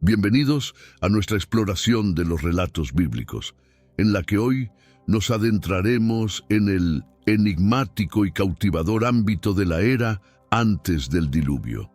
Bienvenidos a nuestra exploración de los relatos bíblicos, en la que hoy nos adentraremos en el enigmático y cautivador ámbito de la era antes del diluvio.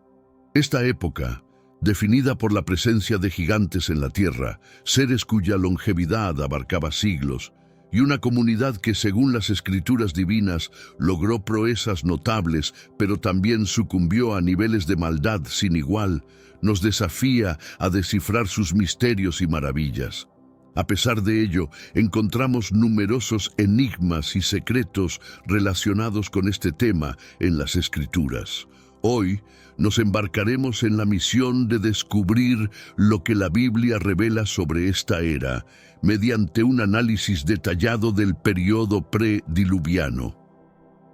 Esta época, definida por la presencia de gigantes en la tierra, seres cuya longevidad abarcaba siglos, y una comunidad que, según las escrituras divinas, logró proezas notables, pero también sucumbió a niveles de maldad sin igual, nos desafía a descifrar sus misterios y maravillas. A pesar de ello, encontramos numerosos enigmas y secretos relacionados con este tema en las Escrituras. Hoy nos embarcaremos en la misión de descubrir lo que la Biblia revela sobre esta era, mediante un análisis detallado del periodo prediluviano.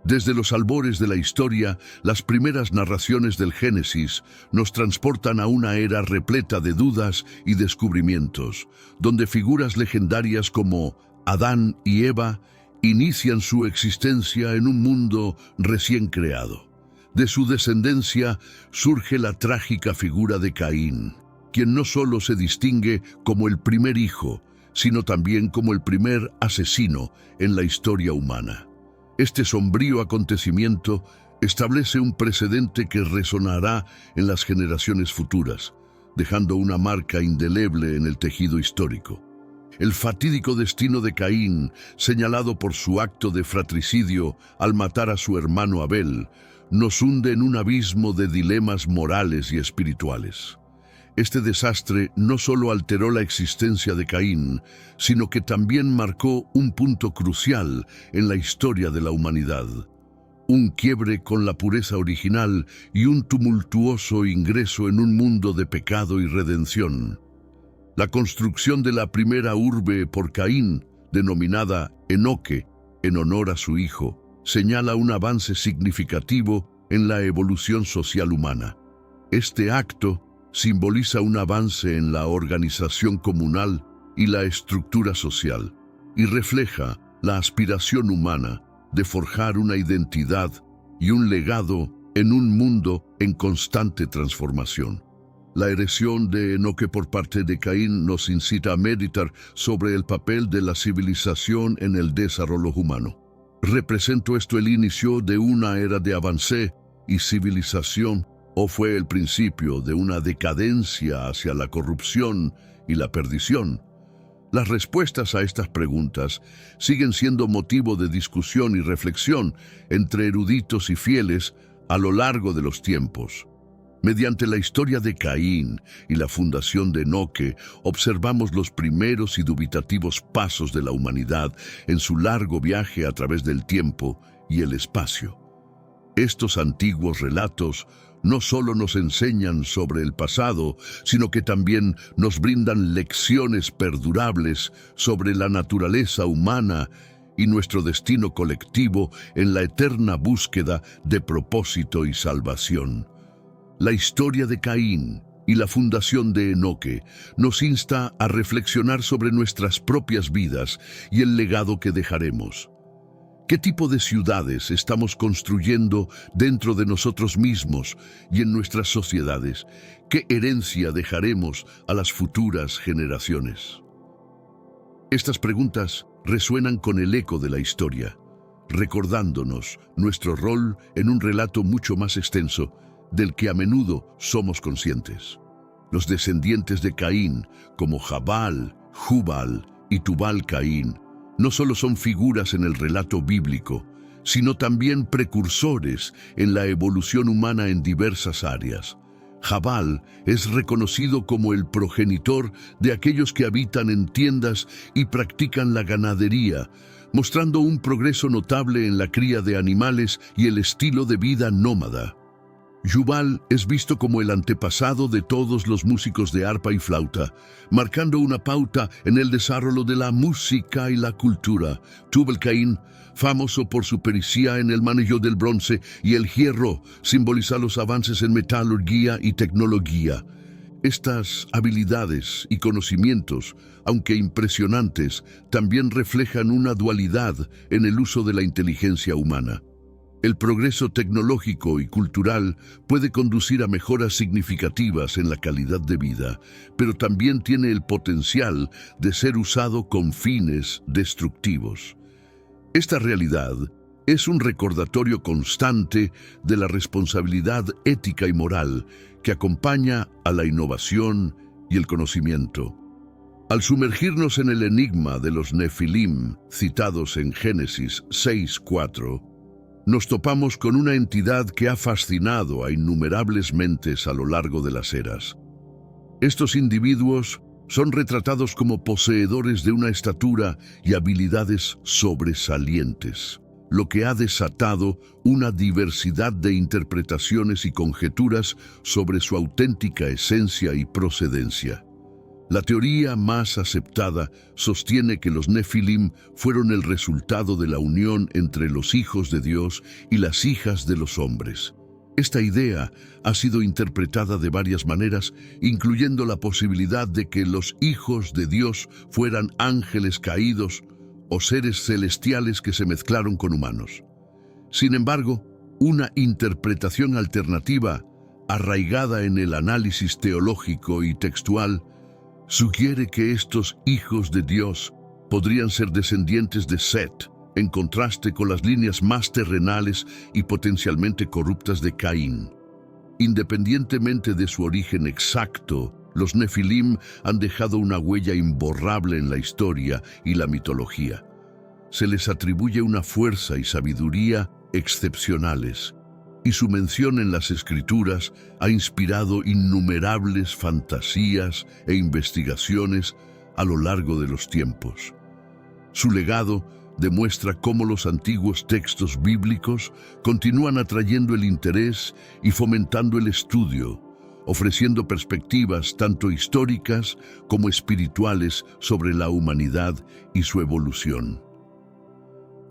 Desde los albores de la historia, las primeras narraciones del Génesis nos transportan a una era repleta de dudas y descubrimientos, donde figuras legendarias como Adán y Eva inician su existencia en un mundo recién creado. De su descendencia surge la trágica figura de Caín, quien no solo se distingue como el primer hijo, sino también como el primer asesino en la historia humana. Este sombrío acontecimiento establece un precedente que resonará en las generaciones futuras, dejando una marca indeleble en el tejido histórico. El fatídico destino de Caín, señalado por su acto de fratricidio al matar a su hermano Abel, nos hunde en un abismo de dilemas morales y espirituales. Este desastre no solo alteró la existencia de Caín, sino que también marcó un punto crucial en la historia de la humanidad. Un quiebre con la pureza original y un tumultuoso ingreso en un mundo de pecado y redención. La construcción de la primera urbe por Caín, denominada Enoque, en honor a su hijo, señala un avance significativo en la evolución social humana. Este acto simboliza un avance en la organización comunal y la estructura social, y refleja la aspiración humana de forjar una identidad y un legado en un mundo en constante transformación. La erección de Enoque por parte de Caín nos incita a meditar sobre el papel de la civilización en el desarrollo humano. ¿Representó esto el inicio de una era de avance y civilización, o fue el principio de una decadencia hacia la corrupción y la perdición? Las respuestas a estas preguntas siguen siendo motivo de discusión y reflexión entre eruditos y fieles a lo largo de los tiempos. Mediante la historia de Caín y la fundación de Enoque, observamos los primeros y dubitativos pasos de la humanidad en su largo viaje a través del tiempo y el espacio. Estos antiguos relatos no solo nos enseñan sobre el pasado, sino que también nos brindan lecciones perdurables sobre la naturaleza humana y nuestro destino colectivo en la eterna búsqueda de propósito y salvación. La historia de Caín y la fundación de Enoque nos insta a reflexionar sobre nuestras propias vidas y el legado que dejaremos. ¿Qué tipo de ciudades estamos construyendo dentro de nosotros mismos y en nuestras sociedades? ¿Qué herencia dejaremos a las futuras generaciones? Estas preguntas resuenan con el eco de la historia, recordándonos nuestro rol en un relato mucho más extenso del que a menudo somos conscientes. Los descendientes de Caín, como Jabal, Jubal y Tubal-Caín, no solo son figuras en el relato bíblico, sino también precursores en la evolución humana en diversas áreas. Jabal es reconocido como el progenitor de aquellos que habitan en tiendas y practican la ganadería, mostrando un progreso notable en la cría de animales y el estilo de vida nómada. Jubal es visto como el antepasado de todos los músicos de arpa y flauta, marcando una pauta en el desarrollo de la música y la cultura. Tubal-Caín, famoso por su pericia en el manejo del bronce y el hierro, simboliza los avances en metalurgia y tecnología. Estas habilidades y conocimientos, aunque impresionantes, también reflejan una dualidad en el uso de la inteligencia humana. El progreso tecnológico y cultural puede conducir a mejoras significativas en la calidad de vida, pero también tiene el potencial de ser usado con fines destructivos. Esta realidad es un recordatorio constante de la responsabilidad ética y moral que acompaña a la innovación y el conocimiento. Al sumergirnos en el enigma de los Nefilim, citados en Génesis 6:4, nos topamos con una entidad que ha fascinado a innumerables mentes a lo largo de las eras. Estos individuos son retratados como poseedores de una estatura y habilidades sobresalientes, lo que ha desatado una diversidad de interpretaciones y conjeturas sobre su auténtica esencia y procedencia. La teoría más aceptada sostiene que los Nefilim fueron el resultado de la unión entre los hijos de Dios y las hijas de los hombres. Esta idea ha sido interpretada de varias maneras, incluyendo la posibilidad de que los hijos de Dios fueran ángeles caídos o seres celestiales que se mezclaron con humanos. Sin embargo, una interpretación alternativa, arraigada en el análisis teológico y textual, sugiere que estos hijos de Dios podrían ser descendientes de Set, en contraste con las líneas más terrenales y potencialmente corruptas de Caín. Independientemente de su origen exacto, los Nefilim han dejado una huella imborrable en la historia y la mitología. Se les atribuye una fuerza y sabiduría excepcionales, y su mención en las Escrituras ha inspirado innumerables fantasías e investigaciones a lo largo de los tiempos. Su legado demuestra cómo los antiguos textos bíblicos continúan atrayendo el interés y fomentando el estudio, ofreciendo perspectivas tanto históricas como espirituales sobre la humanidad y su evolución.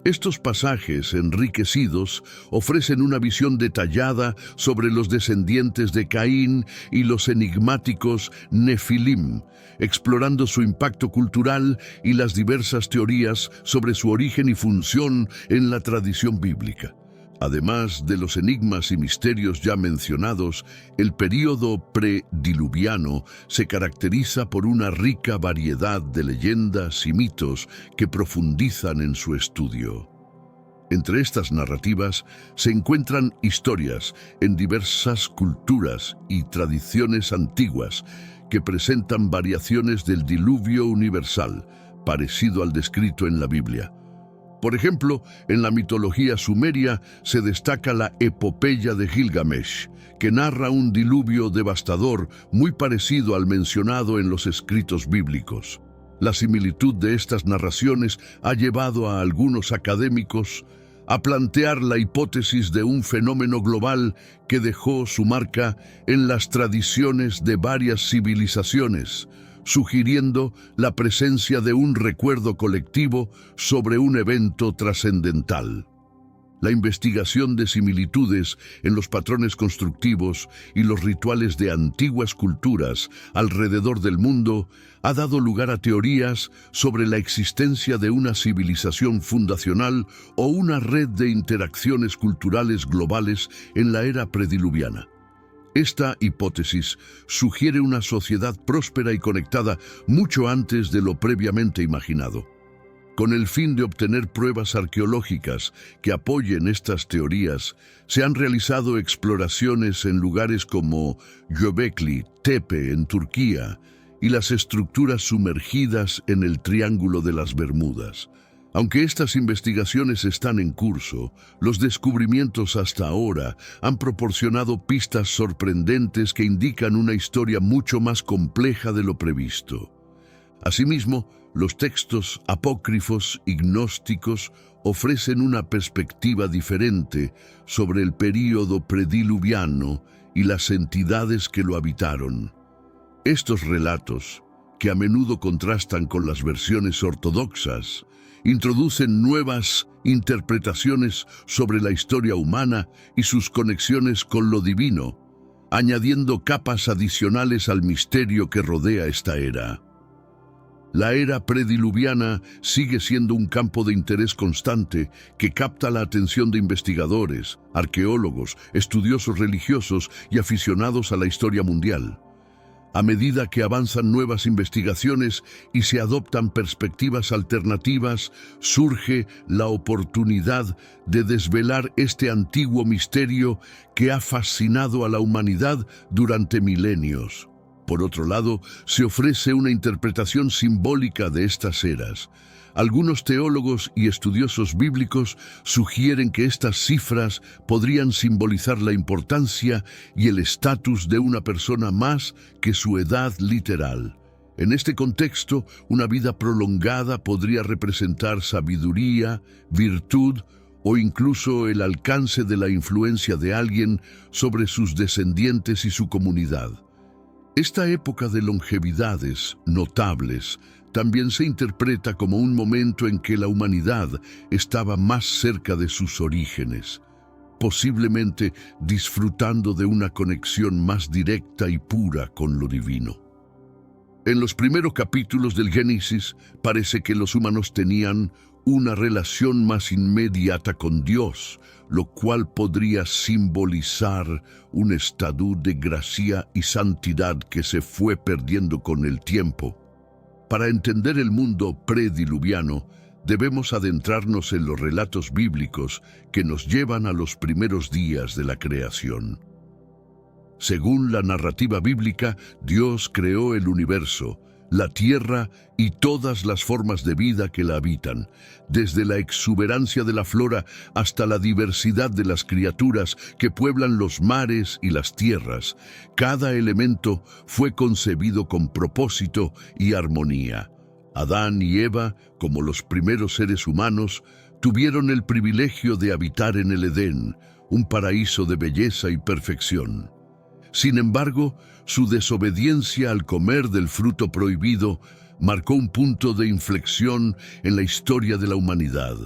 Estos pasajes enriquecidos ofrecen una visión detallada sobre los descendientes de Caín y los enigmáticos Nefilim, explorando su impacto cultural y las diversas teorías sobre su origen y función en la tradición bíblica. Además de los enigmas y misterios ya mencionados, el período prediluviano se caracteriza por una rica variedad de leyendas y mitos que profundizan en su estudio. Entre estas narrativas se encuentran historias en diversas culturas y tradiciones antiguas que presentan variaciones del diluvio universal, parecido al descrito en la Biblia. Por ejemplo, en la mitología sumeria se destaca la epopeya de Gilgamesh, que narra un diluvio devastador muy parecido al mencionado en los escritos bíblicos. La similitud de estas narraciones ha llevado a algunos académicos a plantear la hipótesis de un fenómeno global que dejó su marca en las tradiciones de varias civilizaciones, sugiriendo la presencia de un recuerdo colectivo sobre un evento trascendental. La investigación de similitudes en los patrones constructivos y los rituales de antiguas culturas alrededor del mundo ha dado lugar a teorías sobre la existencia de una civilización fundacional o una red de interacciones culturales globales en la era prediluviana. Esta hipótesis sugiere una sociedad próspera y conectada mucho antes de lo previamente imaginado. Con el fin de obtener pruebas arqueológicas que apoyen estas teorías, se han realizado exploraciones en lugares como Göbekli Tepe en Turquía y las estructuras sumergidas en el Triángulo de las Bermudas. Aunque estas investigaciones están en curso, los descubrimientos hasta ahora han proporcionado pistas sorprendentes que indican una historia mucho más compleja de lo previsto. Asimismo, los textos apócrifos y gnósticos ofrecen una perspectiva diferente sobre el período prediluviano y las entidades que lo habitaron. Estos relatos, que a menudo contrastan con las versiones ortodoxas, introducen nuevas interpretaciones sobre la historia humana y sus conexiones con lo divino, añadiendo capas adicionales al misterio que rodea esta era. La era prediluviana sigue siendo un campo de interés constante que capta la atención de investigadores, arqueólogos, estudiosos religiosos y aficionados a la historia mundial. A medida que avanzan nuevas investigaciones y se adoptan perspectivas alternativas, surge la oportunidad de desvelar este antiguo misterio que ha fascinado a la humanidad durante milenios. Por otro lado, se ofrece una interpretación simbólica de estas eras. Algunos teólogos y estudiosos bíblicos sugieren que estas cifras podrían simbolizar la importancia y el estatus de una persona más que su edad literal. En este contexto, una vida prolongada podría representar sabiduría, virtud o incluso el alcance de la influencia de alguien sobre sus descendientes y su comunidad. Esta época de longevidades notables también se interpreta como un momento en que la humanidad estaba más cerca de sus orígenes, posiblemente disfrutando de una conexión más directa y pura con lo divino. En los primeros capítulos del Génesis parece que los humanos tenían una relación más inmediata con Dios, lo cual podría simbolizar un estado de gracia y santidad que se fue perdiendo con el tiempo. Para entender el mundo prediluviano, debemos adentrarnos en los relatos bíblicos que nos llevan a los primeros días de la creación. Según la narrativa bíblica, Dios creó el universo, la tierra y todas las formas de vida que la habitan, desde la exuberancia de la flora hasta la diversidad de las criaturas que pueblan los mares y las tierras. Cada elemento fue concebido con propósito y armonía. Adán y Eva, como los primeros seres humanos, tuvieron el privilegio de habitar en el Edén, un paraíso de belleza y perfección. Sin embargo, su desobediencia al comer del fruto prohibido marcó un punto de inflexión en la historia de la humanidad.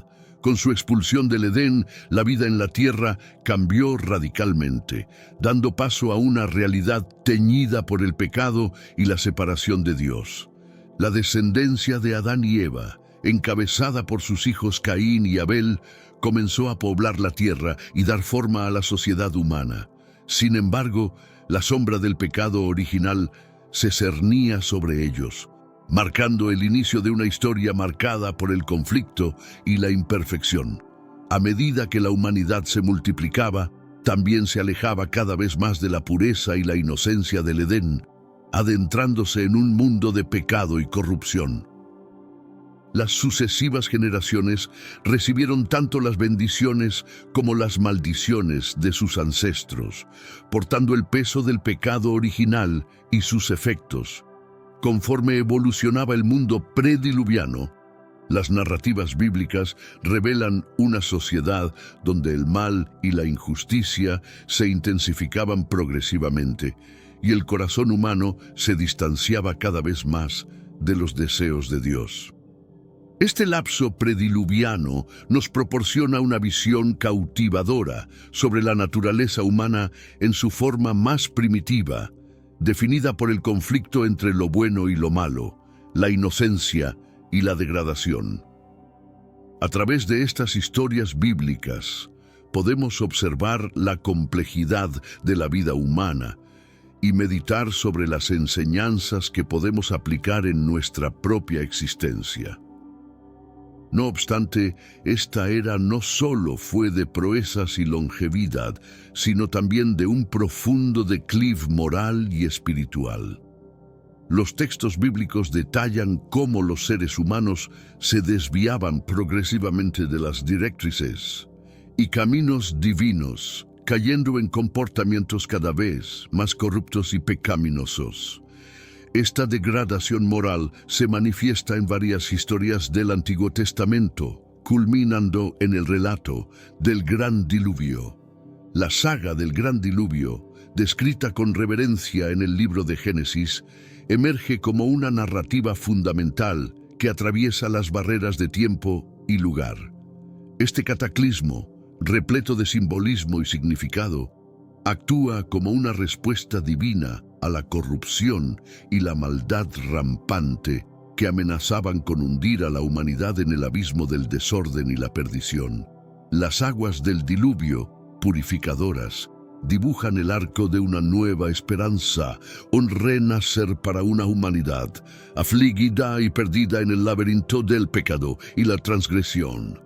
Con su expulsión del Edén, la vida en la tierra cambió radicalmente, dando paso a una realidad teñida por el pecado y la separación de Dios. La descendencia de Adán y Eva, encabezada por sus hijos Caín y Abel, comenzó a poblar la tierra y dar forma a la sociedad humana. Sin embargo, la sombra del pecado original se cernía sobre ellos, marcando el inicio de una historia marcada por el conflicto y la imperfección. A medida que la humanidad se multiplicaba, también se alejaba cada vez más de la pureza y la inocencia del Edén, adentrándose en un mundo de pecado y corrupción. Las sucesivas generaciones recibieron tanto las bendiciones como las maldiciones de sus ancestros, portando el peso del pecado original y sus efectos. Conforme evolucionaba el mundo prediluviano, las narrativas bíblicas revelan una sociedad donde el mal y la injusticia se intensificaban progresivamente y el corazón humano se distanciaba cada vez más de los deseos de Dios. Este lapso prediluviano nos proporciona una visión cautivadora sobre la naturaleza humana en su forma más primitiva, definida por el conflicto entre lo bueno y lo malo, la inocencia y la degradación. A través de estas historias bíblicas, podemos observar la complejidad de la vida humana y meditar sobre las enseñanzas que podemos aplicar en nuestra propia existencia. No obstante, esta era no solo fue de proezas y longevidad, sino también de un profundo declive moral y espiritual. Los textos bíblicos detallan cómo los seres humanos se desviaban progresivamente de las directrices y caminos divinos, cayendo en comportamientos cada vez más corruptos y pecaminosos. Esta degradación moral se manifiesta en varias historias del Antiguo Testamento, culminando en el relato del Gran Diluvio. La saga del Gran Diluvio, descrita con reverencia en el libro de Génesis, emerge como una narrativa fundamental que atraviesa las barreras de tiempo y lugar. Este cataclismo, repleto de simbolismo y significado, actúa como una respuesta divina a la corrupción y la maldad rampante que amenazaban con hundir a la humanidad en el abismo del desorden y la perdición. Las aguas del diluvio, purificadoras, dibujan el arco de una nueva esperanza, un renacer para una humanidad afligida y perdida en el laberinto del pecado y la transgresión.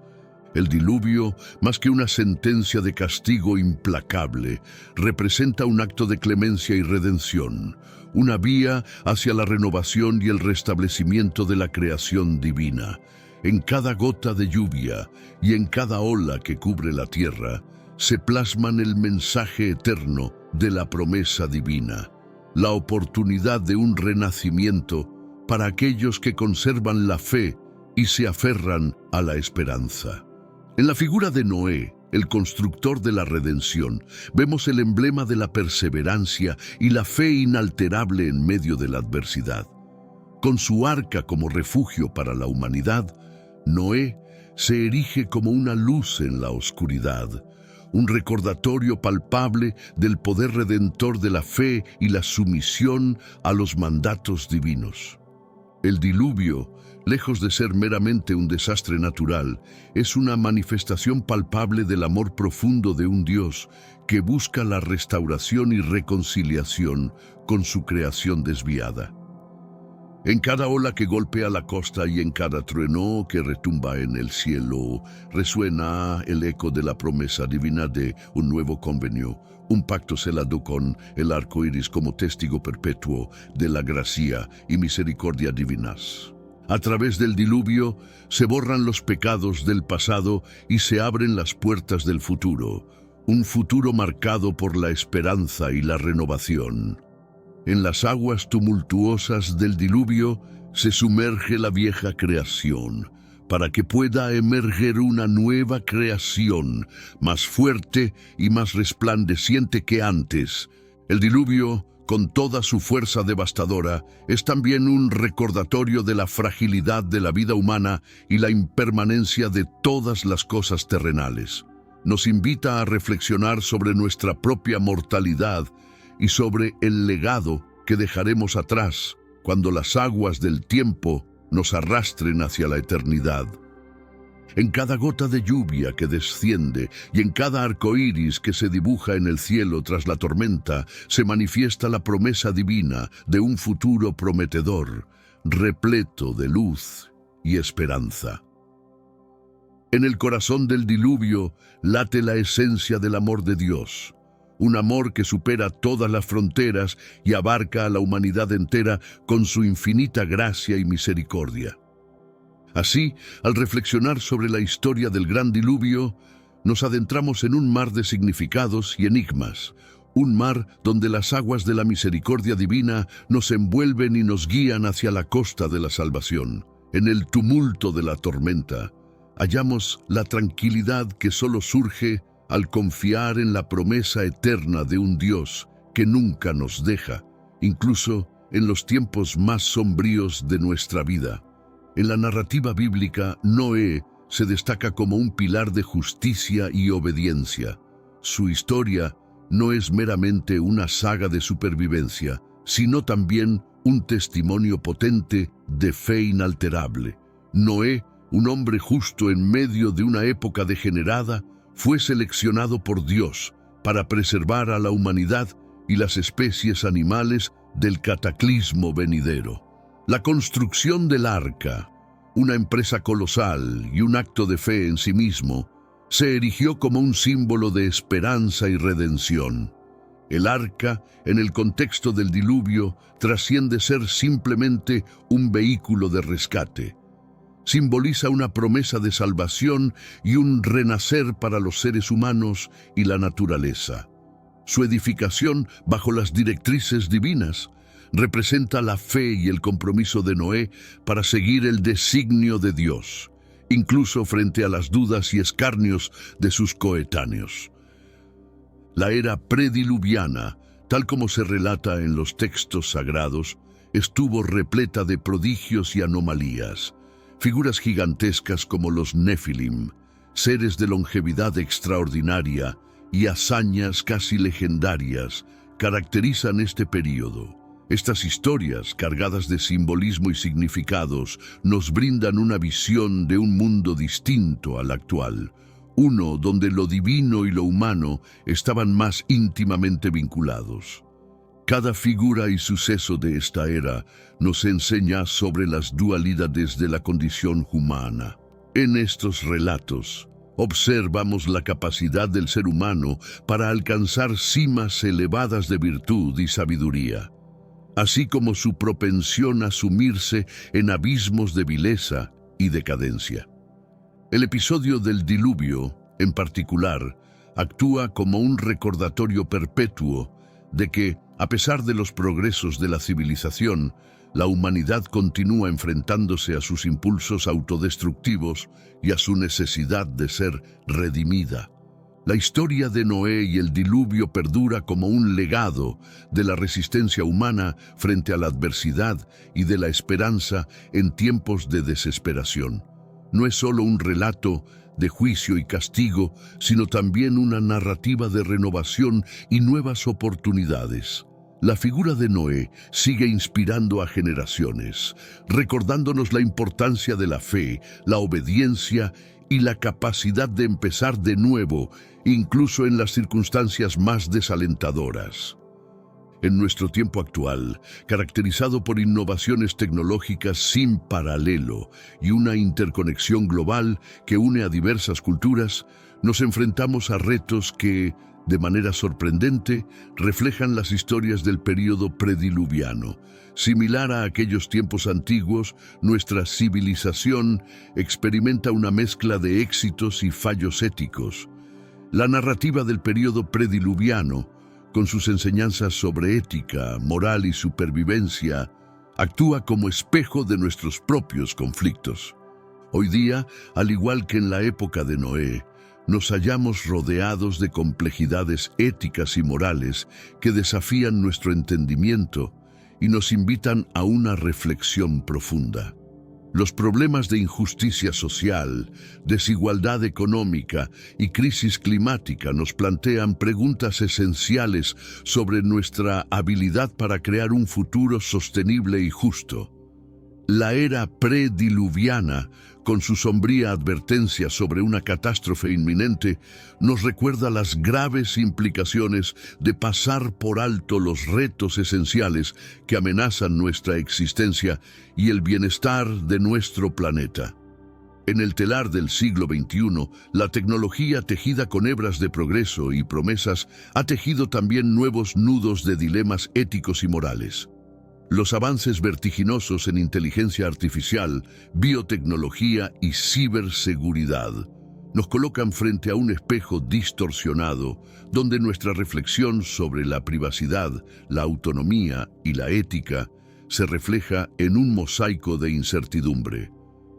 El diluvio, más que una sentencia de castigo implacable, representa un acto de clemencia y redención, una vía hacia la renovación y el restablecimiento de la creación divina. En cada gota de lluvia y en cada ola que cubre la tierra, se plasman el mensaje eterno de la promesa divina, la oportunidad de un renacimiento para aquellos que conservan la fe y se aferran a la esperanza. En la figura de Noé, el constructor de la redención, vemos el emblema de la perseverancia y la fe inalterable en medio de la adversidad. Con su arca como refugio para la humanidad, Noé se erige como una luz en la oscuridad, un recordatorio palpable del poder redentor de la fe y la sumisión a los mandatos divinos. El diluvio, lejos de ser meramente un desastre natural, es una manifestación palpable del amor profundo de un Dios que busca la restauración y reconciliación con su creación desviada. En cada ola que golpea la costa y en cada trueno que retumba en el cielo, resuena el eco de la promesa divina de un nuevo convenio, un pacto celado con el arco iris como testigo perpetuo de la gracia y misericordia divinas. A través del diluvio se borran los pecados del pasado y se abren las puertas del futuro, un futuro marcado por la esperanza y la renovación. En las aguas tumultuosas del diluvio se sumerge la vieja creación, para que pueda emerger una nueva creación, más fuerte y más resplandeciente que antes. El diluvio, con toda su fuerza devastadora, es también un recordatorio de la fragilidad de la vida humana y la impermanencia de todas las cosas terrenales. Nos invita a reflexionar sobre nuestra propia mortalidad y sobre el legado que dejaremos atrás cuando las aguas del tiempo nos arrastren hacia la eternidad. En cada gota de lluvia que desciende y en cada arco iris que se dibuja en el cielo tras la tormenta, se manifiesta la promesa divina de un futuro prometedor, repleto de luz y esperanza. En el corazón del diluvio late la esencia del amor de Dios, un amor que supera todas las fronteras y abarca a la humanidad entera con su infinita gracia y misericordia. Así, al reflexionar sobre la historia del gran diluvio, nos adentramos en un mar de significados y enigmas, un mar donde las aguas de la misericordia divina nos envuelven y nos guían hacia la costa de la salvación. En el tumulto de la tormenta, hallamos la tranquilidad que solo surge al confiar en la promesa eterna de un Dios que nunca nos deja, incluso en los tiempos más sombríos de nuestra vida. En la narrativa bíblica, Noé se destaca como un pilar de justicia y obediencia. Su historia no es meramente una saga de supervivencia, sino también un testimonio potente de fe inalterable. Noé, un hombre justo en medio de una época degenerada, fue seleccionado por Dios para preservar a la humanidad y las especies animales del cataclismo venidero. La construcción del arca, una empresa colosal y un acto de fe en sí mismo, se erigió como un símbolo de esperanza y redención. El arca, en el contexto del diluvio, trasciende ser simplemente un vehículo de rescate. Simboliza una promesa de salvación y un renacer para los seres humanos y la naturaleza. Su edificación, bajo las directrices divinas, representa la fe y el compromiso de Noé para seguir el designio de Dios, incluso frente a las dudas y escarnios de sus coetáneos. La era prediluviana, tal como se relata en los textos sagrados, estuvo repleta de prodigios y anomalías. Figuras gigantescas como los Nefilim, seres de longevidad extraordinaria y hazañas casi legendarias, caracterizan este período. Estas historias, cargadas de simbolismo y significados, nos brindan una visión de un mundo distinto al actual, uno donde lo divino y lo humano estaban más íntimamente vinculados. Cada figura y suceso de esta era nos enseña sobre las dualidades de la condición humana. En estos relatos, observamos la capacidad del ser humano para alcanzar cimas elevadas de virtud y sabiduría, así como su propensión a sumirse en abismos de vileza y decadencia. El episodio del diluvio, en particular, actúa como un recordatorio perpetuo de que, a pesar de los progresos de la civilización, la humanidad continúa enfrentándose a sus impulsos autodestructivos y a su necesidad de ser redimida. La historia de Noé y el diluvio perdura como un legado de la resistencia humana frente a la adversidad y de la esperanza en tiempos de desesperación. No es solo un relato de juicio y castigo, sino también una narrativa de renovación y nuevas oportunidades. La figura de Noé sigue inspirando a generaciones, recordándonos la importancia de la fe, la obediencia y la capacidad de empezar de nuevo, incluso en las circunstancias más desalentadoras. En nuestro tiempo actual, caracterizado por innovaciones tecnológicas sin paralelo y una interconexión global que une a diversas culturas, nos enfrentamos a retos que, de manera sorprendente, reflejan las historias del período prediluviano. Similar a aquellos tiempos antiguos, nuestra civilización experimenta una mezcla de éxitos y fallos éticos. La narrativa del período prediluviano, con sus enseñanzas sobre ética, moral y supervivencia, actúa como espejo de nuestros propios conflictos. Hoy día, al igual que en la época de Noé, nos hallamos rodeados de complejidades éticas y morales que desafían nuestro entendimiento y nos invitan a una reflexión profunda. Los problemas de injusticia social, desigualdad económica y crisis climática nos plantean preguntas esenciales sobre nuestra habilidad para crear un futuro sostenible y justo. La era prediluviana, con su sombría advertencia sobre una catástrofe inminente, nos recuerda las graves implicaciones de pasar por alto los retos esenciales que amenazan nuestra existencia y el bienestar de nuestro planeta. En el telar del siglo XXI, la tecnología tejida con hebras de progreso y promesas ha tejido también nuevos nudos de dilemas éticos y morales. Los avances vertiginosos en inteligencia artificial, biotecnología y ciberseguridad nos colocan frente a un espejo distorsionado donde nuestra reflexión sobre la privacidad, la autonomía y la ética se refleja en un mosaico de incertidumbre,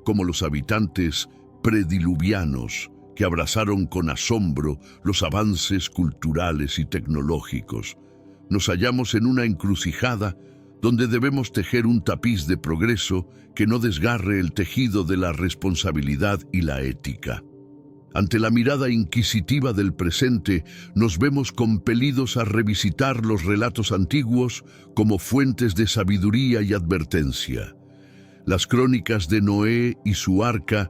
como los habitantes prediluvianos que abrazaron con asombro los avances culturales y tecnológicos. Nos hallamos en una encrucijada donde debemos tejer un tapiz de progreso que no desgarre el tejido de la responsabilidad y la ética. Ante la mirada inquisitiva del presente, nos vemos compelidos a revisitar los relatos antiguos como fuentes de sabiduría y advertencia. Las crónicas de Noé y su arca,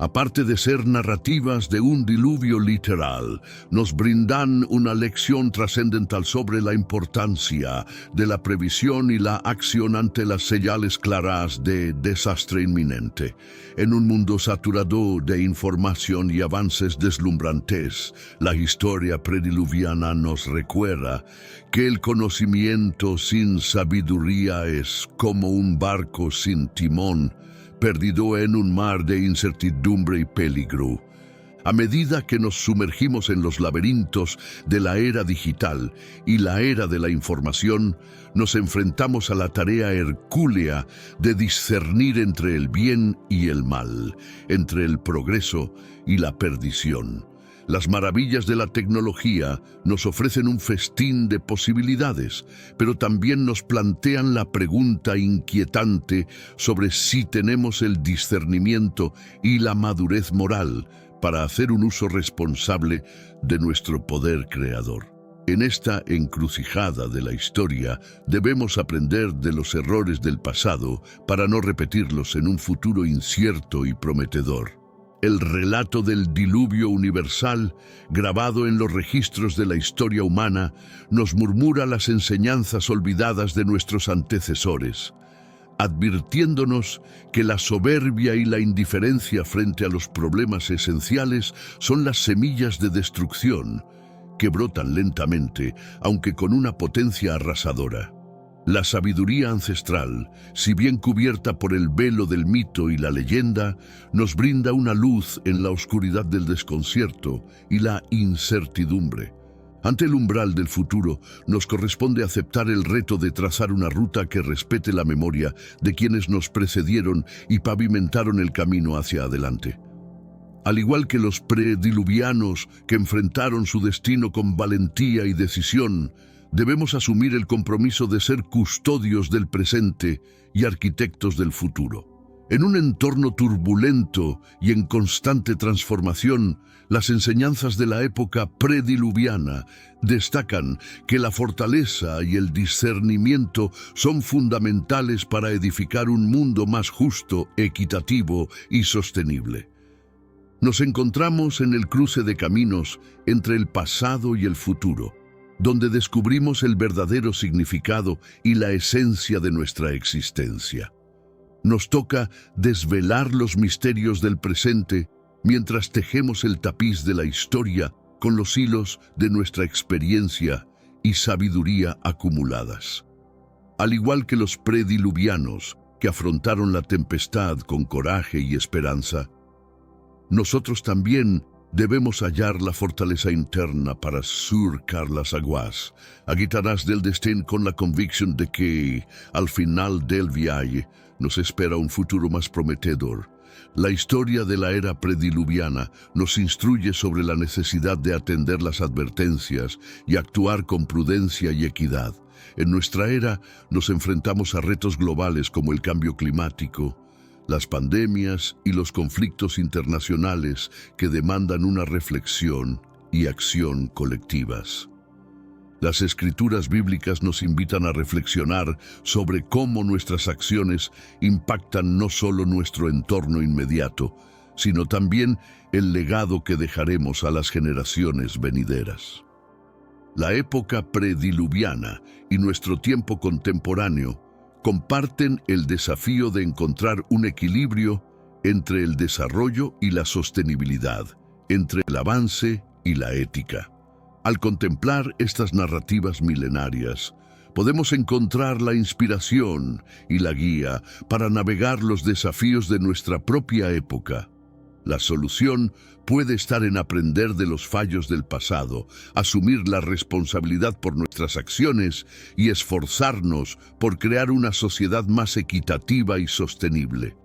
aparte de ser narrativas de un diluvio literal, nos brindan una lección trascendental sobre la importancia de la previsión y la acción ante las señales claras de desastre inminente. En un mundo saturado de información y avances deslumbrantes, la historia prediluviana nos recuerda que el conocimiento sin sabiduría es como un barco sin timón, perdido en un mar de incertidumbre y peligro. A medida que nos sumergimos en los laberintos de la era digital y la era de la información, nos enfrentamos a la tarea hercúlea de discernir entre el bien y el mal, entre el progreso y la perdición. Las maravillas de la tecnología nos ofrecen un festín de posibilidades, pero también nos plantean la pregunta inquietante sobre si tenemos el discernimiento y la madurez moral para hacer un uso responsable de nuestro poder creador. En esta encrucijada de la historia debemos aprender de los errores del pasado para no repetirlos en un futuro incierto y prometedor. El relato del diluvio universal, grabado en los registros de la historia humana, nos murmura las enseñanzas olvidadas de nuestros antecesores, advirtiéndonos que la soberbia y la indiferencia frente a los problemas esenciales son las semillas de destrucción que brotan lentamente, aunque con una potencia arrasadora. La sabiduría ancestral, si bien cubierta por el velo del mito y la leyenda, nos brinda una luz en la oscuridad del desconcierto y la incertidumbre. Ante el umbral del futuro, nos corresponde aceptar el reto de trazar una ruta que respete la memoria de quienes nos precedieron y pavimentaron el camino hacia adelante. Al igual que los prediluvianos que enfrentaron su destino con valentía y decisión, debemos asumir el compromiso de ser custodios del presente y arquitectos del futuro. En un entorno turbulento y en constante transformación, las enseñanzas de la época prediluviana destacan que la fortaleza y el discernimiento son fundamentales para edificar un mundo más justo, equitativo y sostenible. Nos encontramos en el cruce de caminos entre el pasado y el futuro, donde descubrimos el verdadero significado y la esencia de nuestra existencia. Nos toca desvelar los misterios del presente mientras tejemos el tapiz de la historia con los hilos de nuestra experiencia y sabiduría acumuladas. Al igual que los prediluvianos que afrontaron la tempestad con coraje y esperanza, nosotros también debemos hallar la fortaleza interna para surcar las aguas. Agitarás del destino con la convicción de que, al final del viaje, nos espera un futuro más prometedor. La historia de la era prediluviana nos instruye sobre la necesidad de atender las advertencias y actuar con prudencia y equidad. En nuestra era nos enfrentamos a retos globales como el cambio climático, las pandemias y los conflictos internacionales que demandan una reflexión y acción colectivas. Las escrituras bíblicas nos invitan a reflexionar sobre cómo nuestras acciones impactan no solo nuestro entorno inmediato, sino también el legado que dejaremos a las generaciones venideras. La época prediluviana y nuestro tiempo contemporáneo comparten el desafío de encontrar un equilibrio entre el desarrollo y la sostenibilidad, entre el avance y la ética. Al contemplar estas narrativas milenarias, podemos encontrar la inspiración y la guía para navegar los desafíos de nuestra propia época. La solución puede estar en aprender de los fallos del pasado, asumir la responsabilidad por nuestras acciones y esforzarnos por crear una sociedad más equitativa y sostenible.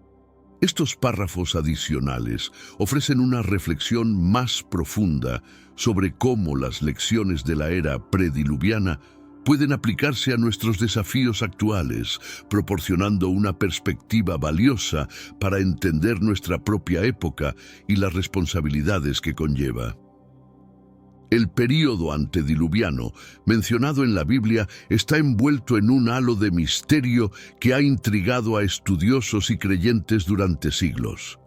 Estos párrafos adicionales ofrecen una reflexión más profunda sobre cómo las lecciones de la era prediluviana pueden aplicarse a nuestros desafíos actuales, proporcionando una perspectiva valiosa para entender nuestra propia época y las responsabilidades que conlleva. El período antediluviano, mencionado en la Biblia, está envuelto en un halo de misterio que ha intrigado a estudiosos y creyentes durante siglos.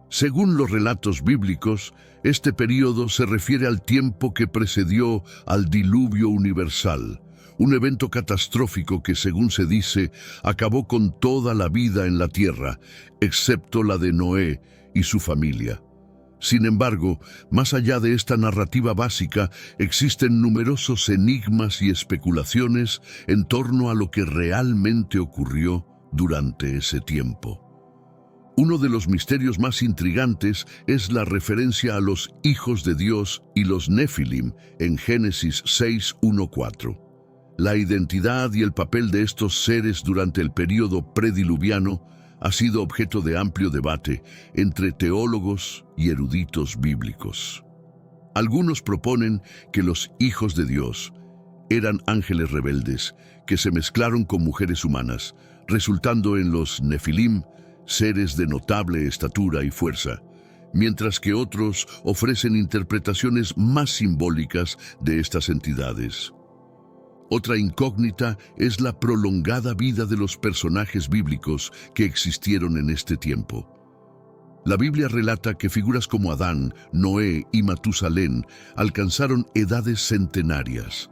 Según los relatos bíblicos, este período se refiere al tiempo que precedió al diluvio universal, un evento catastrófico que, según se dice, acabó con toda la vida en la tierra, excepto la de Noé y su familia. Sin embargo, más allá de esta narrativa básica, existen numerosos enigmas y especulaciones en torno a lo que realmente ocurrió durante ese tiempo. Uno de los misterios más intrigantes es la referencia a los hijos de Dios y los Nefilim en Génesis 6:1-4. La identidad y el papel de estos seres durante el período prediluviano ha sido objeto de amplio debate entre teólogos y eruditos bíblicos. Algunos proponen que los hijos de Dios eran ángeles rebeldes que se mezclaron con mujeres humanas, resultando en los Nefilim, seres de notable estatura y fuerza. mientras que otros ofrecen interpretaciones más simbólicas de estas entidades. Otra incógnita es la prolongada vida de los personajes bíblicos que existieron en este tiempo. La Biblia relata que figuras como Adán, Noé y Matusalén alcanzaron edades centenarias.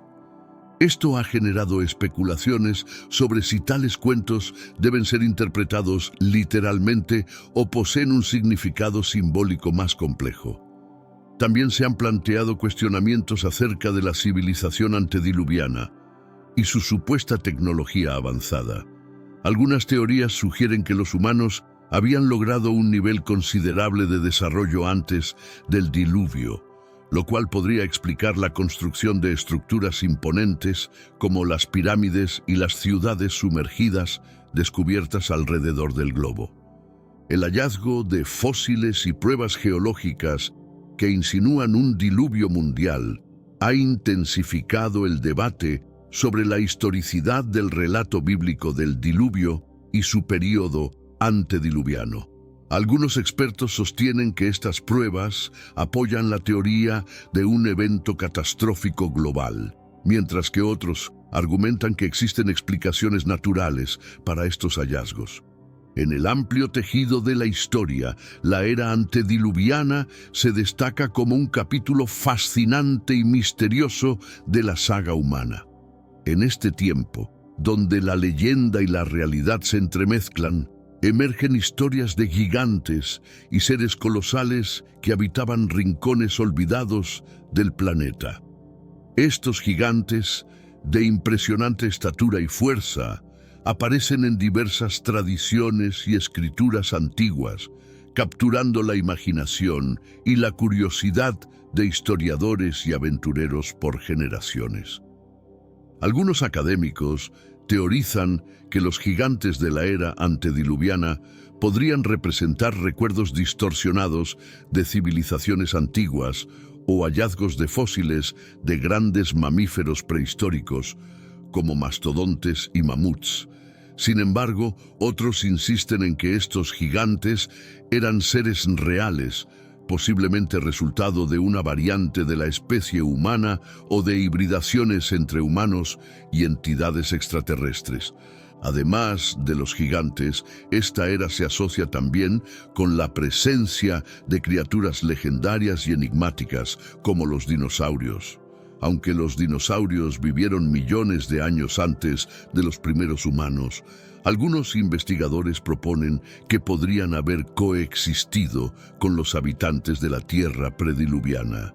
Esto ha generado especulaciones sobre si tales cuentos deben ser interpretados literalmente o poseen un significado simbólico más complejo. También se han planteado cuestionamientos acerca de la civilización antediluviana y su supuesta tecnología avanzada. Algunas teorías sugieren que los humanos habían logrado un nivel considerable de desarrollo antes del diluvio, lo cual podría explicar la construcción de estructuras imponentes como las pirámides y las ciudades sumergidas descubiertas alrededor del globo. El hallazgo de fósiles y pruebas geológicas que insinúan un diluvio mundial ha intensificado el debate sobre la historicidad del relato bíblico del diluvio y su período antediluviano. Algunos expertos sostienen que estas pruebas apoyan la teoría de un evento catastrófico global, mientras que otros argumentan que existen explicaciones naturales para estos hallazgos. En el amplio tejido de la historia, la era antediluviana se destaca como un capítulo fascinante y misterioso de la saga humana. En este tiempo, donde la leyenda y la realidad se entremezclan, emergen historias de gigantes y seres colosales que habitaban rincones olvidados del planeta. Estos gigantes, de impresionante estatura y fuerza, aparecen en diversas tradiciones y escrituras antiguas, capturando la imaginación y la curiosidad de historiadores y aventureros por generaciones. Algunos académicos teorizan que los gigantes de la era antediluviana podrían representar recuerdos distorsionados de civilizaciones antiguas o hallazgos de fósiles de grandes mamíferos prehistóricos, como mastodontes y mamuts. Sin embargo, otros insisten en que estos gigantes eran seres reales, posiblemente resultado de una variante de la especie humana o de hibridaciones entre humanos y entidades extraterrestres. Además de los gigantes, esta era se asocia también con la presencia de criaturas legendarias y enigmáticas, como los dinosaurios. Aunque los dinosaurios vivieron millones de años antes de los primeros humanos, algunos investigadores proponen que podrían haber coexistido con los habitantes de la Tierra prediluviana.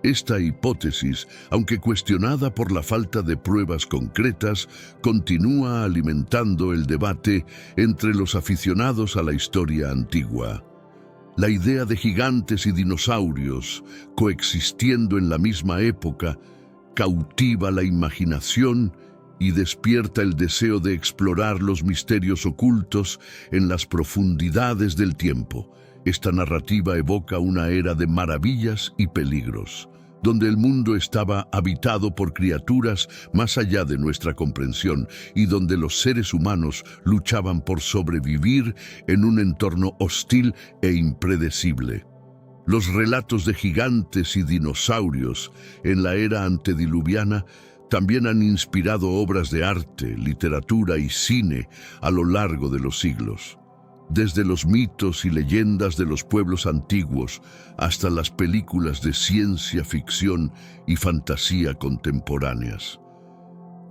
Esta hipótesis, aunque cuestionada por la falta de pruebas concretas, continúa alimentando el debate entre los aficionados a la historia antigua. La idea de gigantes y dinosaurios coexistiendo en la misma época cautiva la imaginación y despierta el deseo de explorar los misterios ocultos en las profundidades del tiempo. Esta narrativa evoca una era de maravillas y peligros, donde el mundo estaba habitado por criaturas más allá de nuestra comprensión y donde los seres humanos luchaban por sobrevivir en un entorno hostil e impredecible. Los relatos de gigantes y dinosaurios en la era antediluviana también han inspirado obras de arte, literatura y cine a lo largo de los siglos. Desde los mitos y leyendas de los pueblos antiguos hasta las películas de ciencia ficción y fantasía contemporáneas.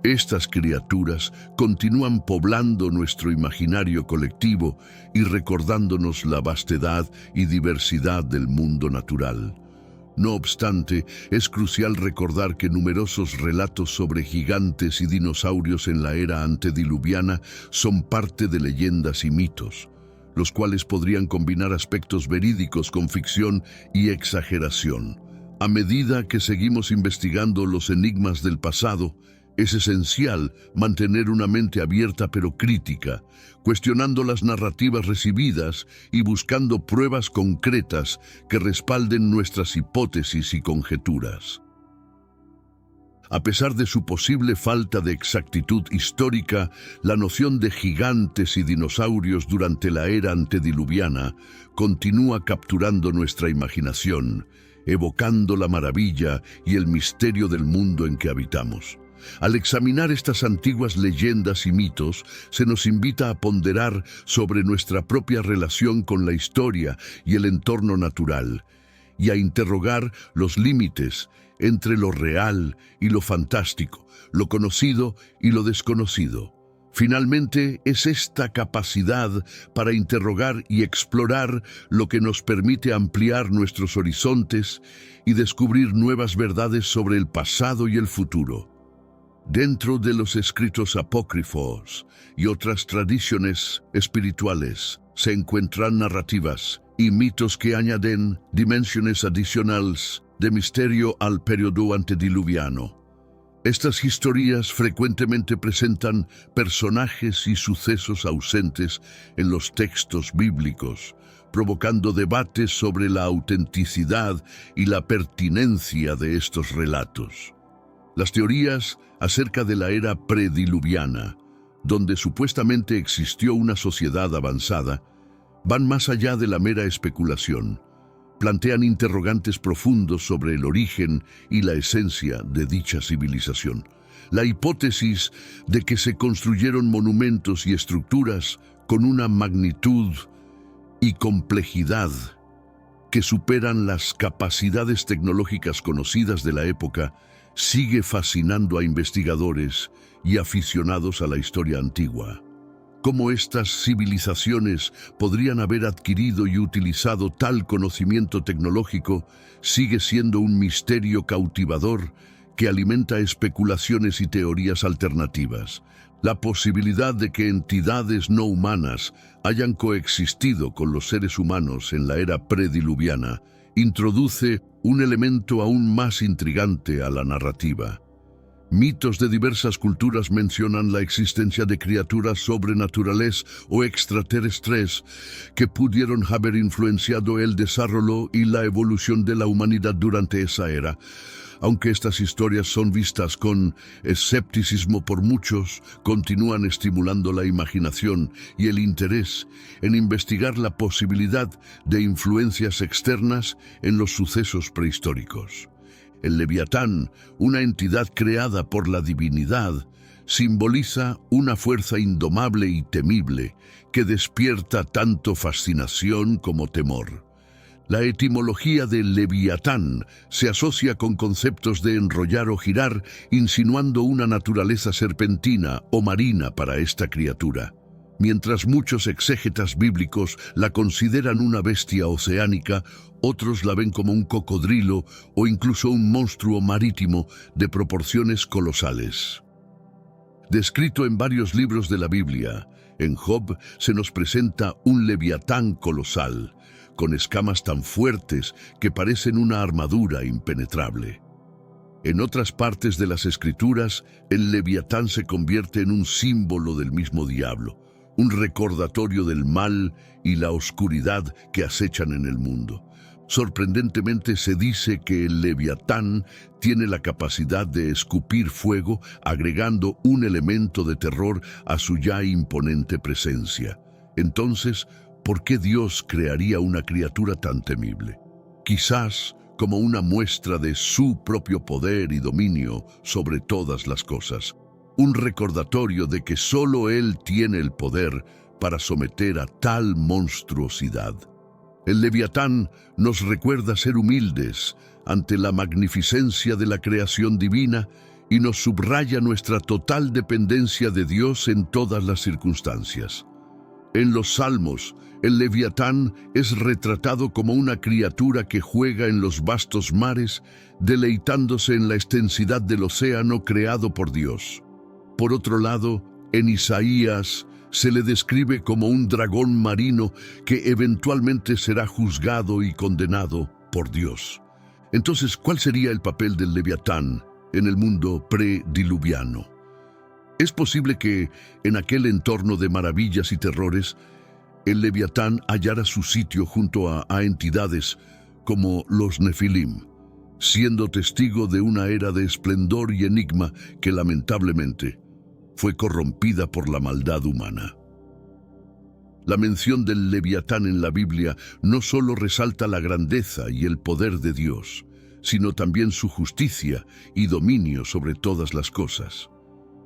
Estas criaturas continúan poblando nuestro imaginario colectivo y recordándonos la vastedad y diversidad del mundo natural. No obstante, es crucial recordar que numerosos relatos sobre gigantes y dinosaurios en la era antediluviana son parte de leyendas y mitos, los cuales podrían combinar aspectos verídicos con ficción y exageración. A medida que seguimos investigando los enigmas del pasado, es esencial mantener una mente abierta pero crítica, cuestionando las narrativas recibidas y buscando pruebas concretas que respalden nuestras hipótesis y conjeturas. A pesar de su posible falta de exactitud histórica, la noción de gigantes y dinosaurios durante la era antediluviana continúa capturando nuestra imaginación, evocando la maravilla y el misterio del mundo en que habitamos. Al examinar estas antiguas leyendas y mitos, se nos invita a ponderar sobre nuestra propia relación con la historia y el entorno natural, y a interrogar los límites entre lo real y lo fantástico, lo conocido y lo desconocido. Finalmente, es esta capacidad para interrogar y explorar lo que nos permite ampliar nuestros horizontes y descubrir nuevas verdades sobre el pasado y el futuro. Dentro de los escritos apócrifos y otras tradiciones espirituales se encuentran narrativas y mitos que añaden dimensiones adicionales de misterio al periodo antediluviano. Estas historias frecuentemente presentan personajes y sucesos ausentes en los textos bíblicos, provocando debates sobre la autenticidad y la pertinencia de estos relatos. Las teorías acerca de la era prediluviana, donde supuestamente existió una sociedad avanzada, van más allá de la mera especulación. Plantean interrogantes profundos sobre el origen y la esencia de dicha civilización. La hipótesis de que se construyeron monumentos y estructuras con una magnitud y complejidad que superan las capacidades tecnológicas conocidas de la época sigue fascinando a investigadores y aficionados a la historia antigua. ¿Cómo estas civilizaciones podrían haber adquirido y utilizado tal conocimiento tecnológico sigue siendo un misterio cautivador que alimenta especulaciones y teorías alternativas? La posibilidad de que entidades no humanas hayan coexistido con los seres humanos en la era prediluviana introduce un elemento aún más intrigante a la narrativa. Mitos de diversas culturas mencionan la existencia de criaturas sobrenaturales o extraterrestres que pudieron haber influenciado el desarrollo y la evolución de la humanidad durante esa era. Aunque estas historias son vistas con escepticismo por muchos, continúan estimulando la imaginación y el interés en investigar la posibilidad de influencias externas en los sucesos prehistóricos. El Leviatán, una entidad creada por la divinidad, simboliza una fuerza indomable y temible que despierta tanto fascinación como temor. La etimología de Leviatán se asocia con conceptos de enrollar o girar, insinuando una naturaleza serpentina o marina para esta criatura. Mientras muchos exégetas bíblicos la consideran una bestia oceánica, otros la ven como un cocodrilo o incluso un monstruo marítimo de proporciones colosales. Descrito en varios libros de la Biblia, en Job se nos presenta un leviatán colosal, con escamas tan fuertes que parecen una armadura impenetrable. En otras partes de las Escrituras, el leviatán se convierte en un símbolo del mismo diablo, un recordatorio del mal y la oscuridad que acechan en el mundo. Sorprendentemente se dice que el leviatán tiene la capacidad de escupir fuego, agregando un elemento de terror a su ya imponente presencia. Entonces, ¿por qué Dios crearía una criatura tan temible? Quizás como una muestra de su propio poder y dominio sobre todas las cosas. Un recordatorio de que solo Él tiene el poder para someter a tal monstruosidad. El Leviatán nos recuerda ser humildes ante la magnificencia de la creación divina y nos subraya nuestra total dependencia de Dios en todas las circunstancias. En los Salmos, el Leviatán es retratado como una criatura que juega en los vastos mares, deleitándose en la extensidad del océano creado por Dios. Por otro lado, en Isaías se le describe como un dragón marino que eventualmente será juzgado y condenado por Dios. Entonces, ¿cuál sería el papel del Leviatán en el mundo prediluviano? Es posible que, en aquel entorno de maravillas y terrores, el Leviatán hallara su sitio junto a entidades como los Nefilim, siendo testigo de una era de esplendor y enigma que lamentablemente fue corrompida por la maldad humana. La mención del Leviatán en la Biblia no solo resalta la grandeza y el poder de Dios, sino también su justicia y dominio sobre todas las cosas.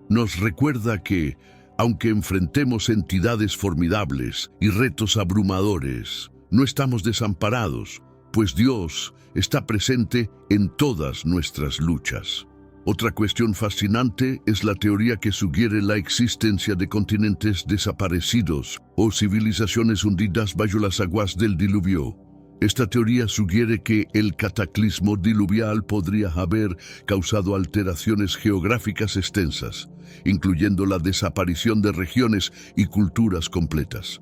Nos recuerda que, aunque enfrentemos entidades formidables y retos abrumadores, no estamos desamparados, pues Dios está presente en todas nuestras luchas. Otra cuestión fascinante es la teoría que sugiere la existencia de continentes desaparecidos o civilizaciones hundidas bajo las aguas del diluvio. Esta teoría sugiere que el cataclismo diluvial podría haber causado alteraciones geográficas extensas, incluyendo la desaparición de regiones y culturas completas.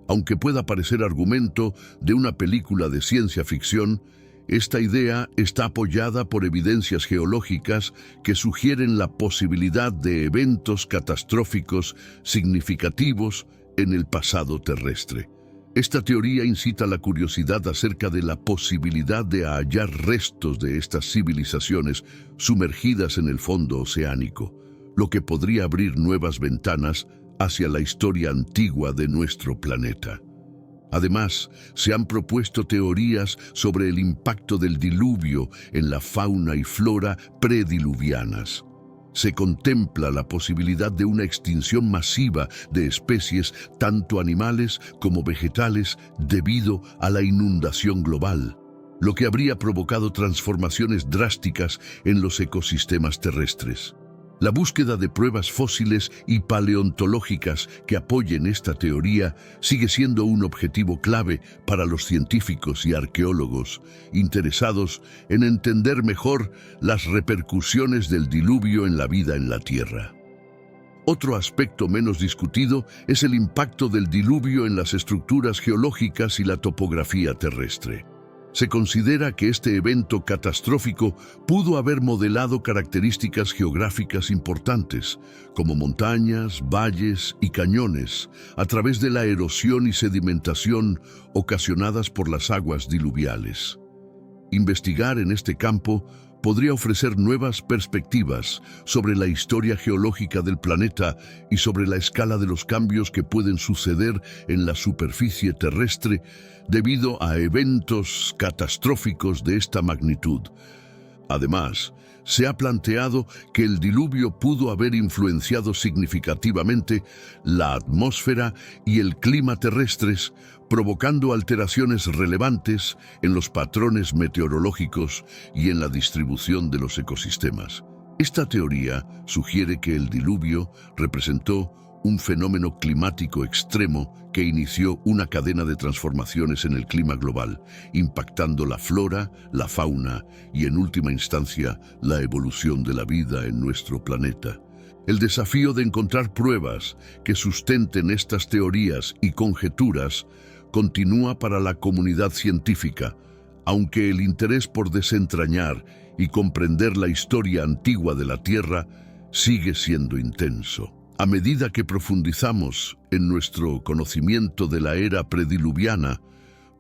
Aunque pueda parecer argumento de una película de ciencia ficción, esta idea está apoyada por evidencias geológicas que sugieren la posibilidad de eventos catastróficos significativos en el pasado terrestre. Esta teoría incita la curiosidad acerca de la posibilidad de hallar restos de estas civilizaciones sumergidas en el fondo oceánico, lo que podría abrir nuevas ventanas hacia la historia antigua de nuestro planeta. Además, se han propuesto teorías sobre el impacto del diluvio en la fauna y flora prediluvianas. Se contempla la posibilidad de una extinción masiva de especies, tanto animales como vegetales, debido a la inundación global, lo que habría provocado transformaciones drásticas en los ecosistemas terrestres. La búsqueda de pruebas fósiles y paleontológicas que apoyen esta teoría sigue siendo un objetivo clave para los científicos y arqueólogos interesados en entender mejor las repercusiones del diluvio en la vida en la Tierra. Otro aspecto menos discutido es el impacto del diluvio en las estructuras geológicas y la topografía terrestre. Se considera que este evento catastrófico pudo haber modelado características geográficas importantes, como montañas, valles y cañones, a través de la erosión y sedimentación ocasionadas por las aguas diluviales. Investigar en este campo podría ofrecer nuevas perspectivas sobre la historia geológica del planeta y sobre la escala de los cambios que pueden suceder en la superficie terrestre debido a eventos catastróficos de esta magnitud. Además, se ha planteado que el diluvio pudo haber influenciado significativamente la atmósfera y el clima terrestres, provocando alteraciones relevantes en los patrones meteorológicos y en la distribución de los ecosistemas. Esta teoría sugiere que el diluvio representó un fenómeno climático extremo que inició una cadena de transformaciones en el clima global, impactando la flora, la fauna y, en última instancia, la evolución de la vida en nuestro planeta. El desafío de encontrar pruebas que sustenten estas teorías y conjeturas continúa para la comunidad científica, aunque el interés por desentrañar y comprender la historia antigua de la Tierra sigue siendo intenso. A medida que profundizamos en nuestro conocimiento de la era prediluviana,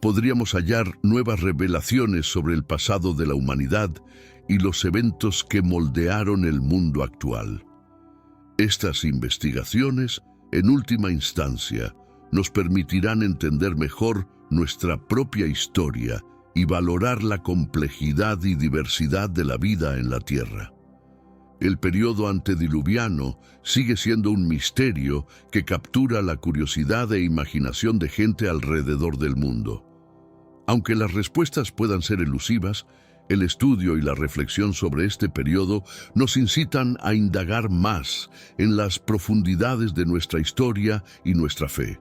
podríamos hallar nuevas revelaciones sobre el pasado de la humanidad y los eventos que moldearon el mundo actual. Estas investigaciones, en última instancia, nos permitirán entender mejor nuestra propia historia y valorar la complejidad y diversidad de la vida en la Tierra. El periodo antediluviano sigue siendo un misterio que captura la curiosidad e imaginación de gente alrededor del mundo. Aunque las respuestas puedan ser elusivas, el estudio y la reflexión sobre este periodo nos incitan a indagar más en las profundidades de nuestra historia y nuestra fe.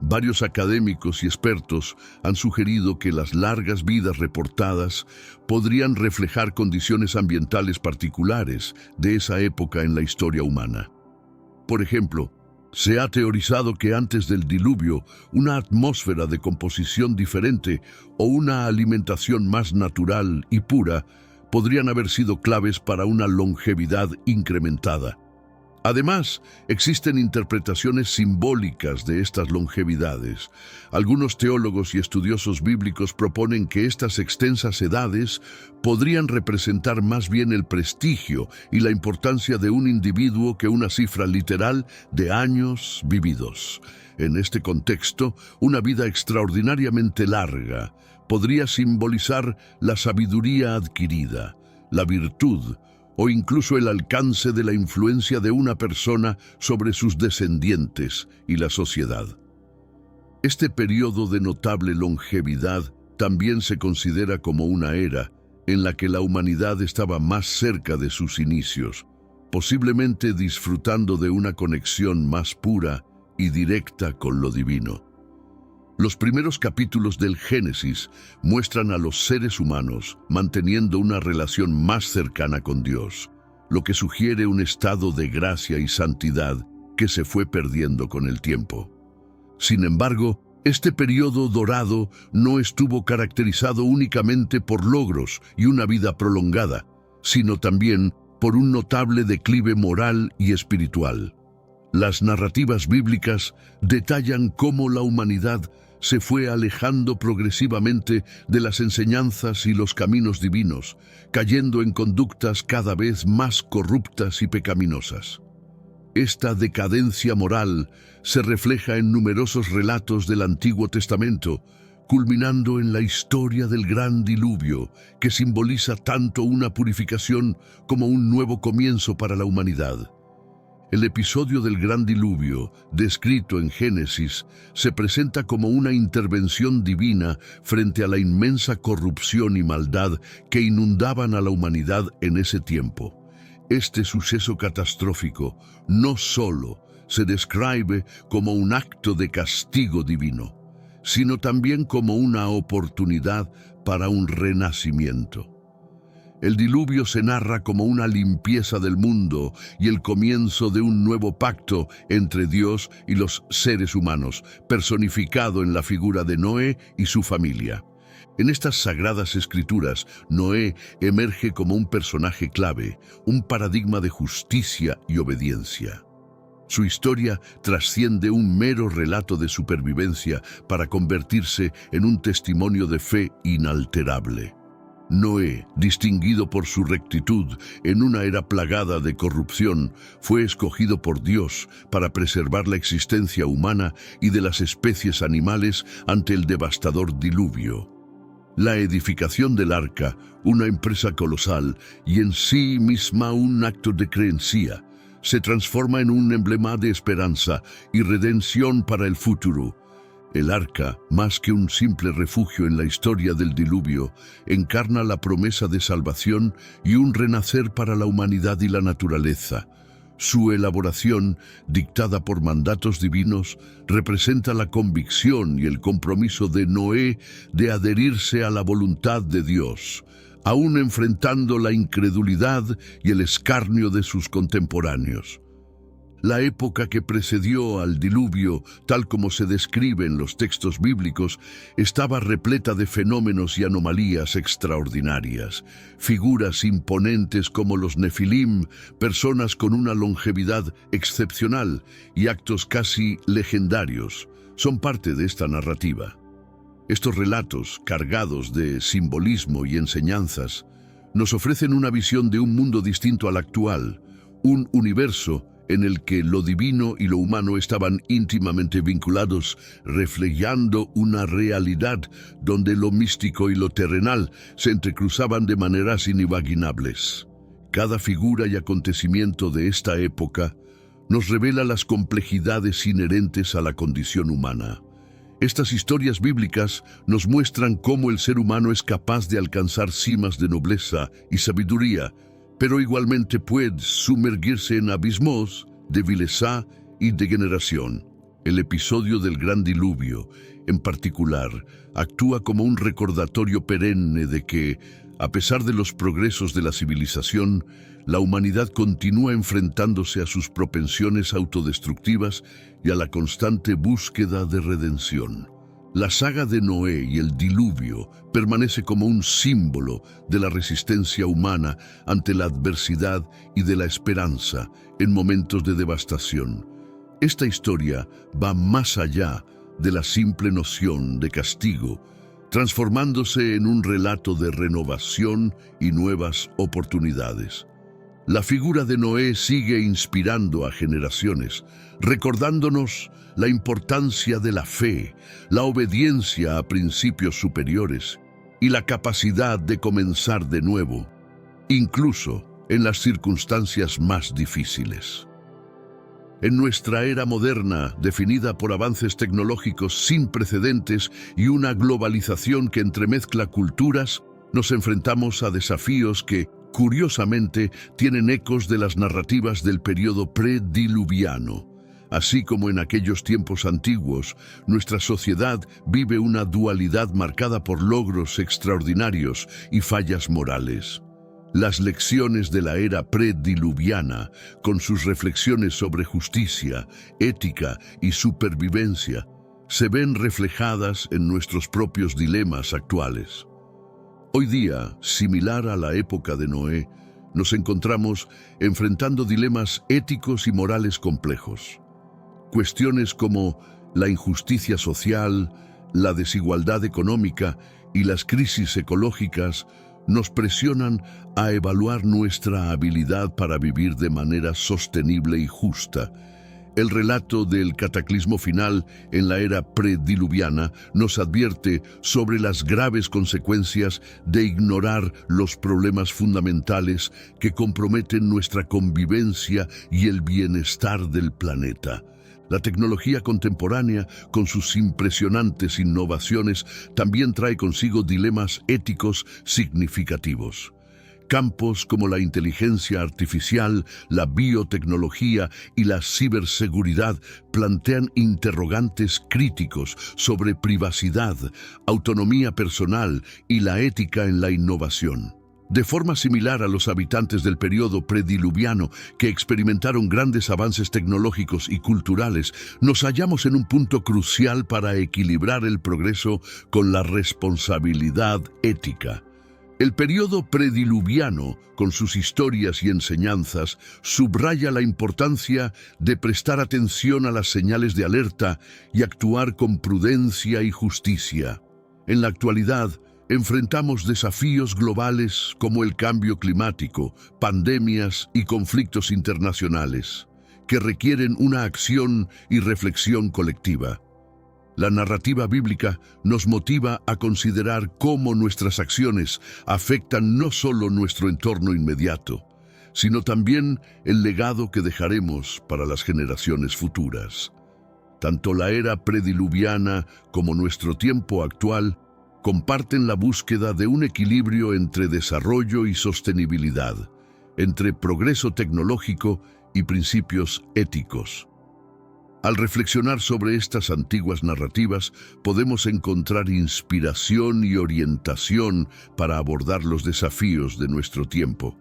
Varios académicos y expertos han sugerido que las largas vidas reportadas podrían reflejar condiciones ambientales particulares de esa época en la historia humana. Por ejemplo, se ha teorizado que antes del diluvio, una atmósfera de composición diferente o una alimentación más natural y pura podrían haber sido claves para una longevidad incrementada. Además, existen interpretaciones simbólicas de estas longevidades. Algunos teólogos y estudiosos bíblicos proponen que estas extensas edades podrían representar más bien el prestigio y la importancia de un individuo que una cifra literal de años vividos. En este contexto, una vida extraordinariamente larga podría simbolizar la sabiduría adquirida, la virtud, o incluso el alcance de la influencia de una persona sobre sus descendientes y la sociedad. Este periodo de notable longevidad también se considera como una era en la que la humanidad estaba más cerca de sus inicios, posiblemente disfrutando de una conexión más pura y directa con lo divino. Los primeros capítulos del Génesis muestran a los seres humanos manteniendo una relación más cercana con Dios, lo que sugiere un estado de gracia y santidad que se fue perdiendo con el tiempo. Sin embargo, este periodo dorado no estuvo caracterizado únicamente por logros y una vida prolongada, sino también por un notable declive moral y espiritual. Las narrativas bíblicas detallan cómo la humanidad se fue alejando progresivamente de las enseñanzas y los caminos divinos, cayendo en conductas cada vez más corruptas y pecaminosas. Esta decadencia moral se refleja en numerosos relatos del Antiguo Testamento, culminando en la historia del Gran Diluvio, que simboliza tanto una purificación como un nuevo comienzo para la humanidad. El episodio del Gran Diluvio, descrito en Génesis, se presenta como una intervención divina frente a la inmensa corrupción y maldad que inundaban a la humanidad en ese tiempo. Este suceso catastrófico no solo se describe como un acto de castigo divino, sino también como una oportunidad para un renacimiento. El diluvio se narra como una limpieza del mundo y el comienzo de un nuevo pacto entre Dios y los seres humanos, personificado en la figura de Noé y su familia. En estas sagradas escrituras, Noé emerge como un personaje clave, un paradigma de justicia y obediencia. Su historia trasciende un mero relato de supervivencia para convertirse en un testimonio de fe inalterable. Noé, distinguido por su rectitud en una era plagada de corrupción, fue escogido por Dios para preservar la existencia humana y de las especies animales ante el devastador diluvio. La edificación del arca, una empresa colosal y en sí misma un acto de creencia, se transforma en un emblema de esperanza y redención para el futuro. El arca, más que un simple refugio en la historia del diluvio, encarna la promesa de salvación y un renacer para la humanidad y la naturaleza. Su elaboración, dictada por mandatos divinos, representa la convicción y el compromiso de Noé de adherirse a la voluntad de Dios, aún enfrentando la incredulidad y el escarnio de sus contemporáneos. La época que precedió al diluvio, tal como se describe en los textos bíblicos, estaba repleta de fenómenos y anomalías extraordinarias. Figuras imponentes como los Nefilim, personas con una longevidad excepcional y actos casi legendarios, son parte de esta narrativa. Estos relatos, cargados de simbolismo y enseñanzas, nos ofrecen una visión de un mundo distinto al actual, un universo en el que lo divino y lo humano estaban íntimamente vinculados, reflejando una realidad donde lo místico y lo terrenal se entrecruzaban de maneras inimaginables. Cada figura y acontecimiento de esta época nos revela las complejidades inherentes a la condición humana. Estas historias bíblicas nos muestran cómo el ser humano es capaz de alcanzar cimas de nobleza y sabiduría, pero igualmente puede sumergirse en abismos de vileza y degeneración. El episodio del Gran Diluvio, en particular, actúa como un recordatorio perenne de que, a pesar de los progresos de la civilización, la humanidad continúa enfrentándose a sus propensiones autodestructivas y a la constante búsqueda de redención. La saga de Noé y el diluvio permanece como un símbolo de la resistencia humana ante la adversidad y de la esperanza en momentos de devastación. Esta historia va más allá de la simple noción de castigo, transformándose en un relato de renovación y nuevas oportunidades. La figura de Noé sigue inspirando a generaciones, recordándonos la importancia de la fe, la obediencia a principios superiores y la capacidad de comenzar de nuevo, incluso en las circunstancias más difíciles. En nuestra era moderna, definida por avances tecnológicos sin precedentes y una globalización que entremezcla culturas, nos enfrentamos a desafíos que, curiosamente, tienen ecos de las narrativas del periodo prediluviano. Así como en aquellos tiempos antiguos, nuestra sociedad vive una dualidad marcada por logros extraordinarios y fallas morales. Las lecciones de la era prediluviana, con sus reflexiones sobre justicia, ética y supervivencia, se ven reflejadas en nuestros propios dilemas actuales. Hoy día, similar a la época de Noé, nos encontramos enfrentando dilemas éticos y morales complejos. Cuestiones como la injusticia social, la desigualdad económica y las crisis ecológicas nos presionan a evaluar nuestra habilidad para vivir de manera sostenible y justa. El relato del cataclismo final en la era prediluviana nos advierte sobre las graves consecuencias de ignorar los problemas fundamentales que comprometen nuestra convivencia y el bienestar del planeta. La tecnología contemporánea, con sus impresionantes innovaciones, también trae consigo dilemas éticos significativos. Campos como la inteligencia artificial, la biotecnología y la ciberseguridad plantean interrogantes críticos sobre privacidad, autonomía personal y la ética en la innovación. De forma similar a los habitantes del periodo prediluviano que experimentaron grandes avances tecnológicos y culturales, nos hallamos en un punto crucial para equilibrar el progreso con la responsabilidad ética. El periodo prediluviano, con sus historias y enseñanzas, subraya la importancia de prestar atención a las señales de alerta y actuar con prudencia y justicia. En la actualidad, enfrentamos desafíos globales como el cambio climático, pandemias y conflictos internacionales, que requieren una acción y reflexión colectiva. La narrativa bíblica nos motiva a considerar cómo nuestras acciones afectan no solo nuestro entorno inmediato, sino también el legado que dejaremos para las generaciones futuras. Tanto la era prediluviana como nuestro tiempo actual comparten la búsqueda de un equilibrio entre desarrollo y sostenibilidad, entre progreso tecnológico y principios éticos. Al reflexionar sobre estas antiguas narrativas, podemos encontrar inspiración y orientación para abordar los desafíos de nuestro tiempo.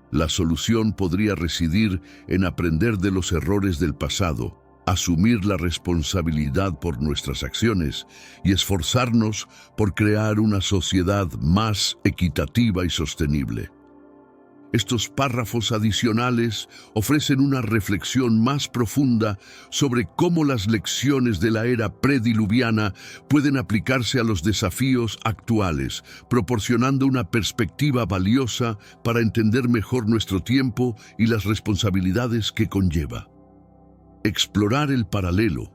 La solución podría residir en aprender de los errores del pasado, asumir la responsabilidad por nuestras acciones y esforzarnos por crear una sociedad más equitativa y sostenible. Estos párrafos adicionales ofrecen una reflexión más profunda sobre cómo las lecciones de la era prediluviana pueden aplicarse a los desafíos actuales, proporcionando una perspectiva valiosa para entender mejor nuestro tiempo y las responsabilidades que conlleva. Explorar el paralelo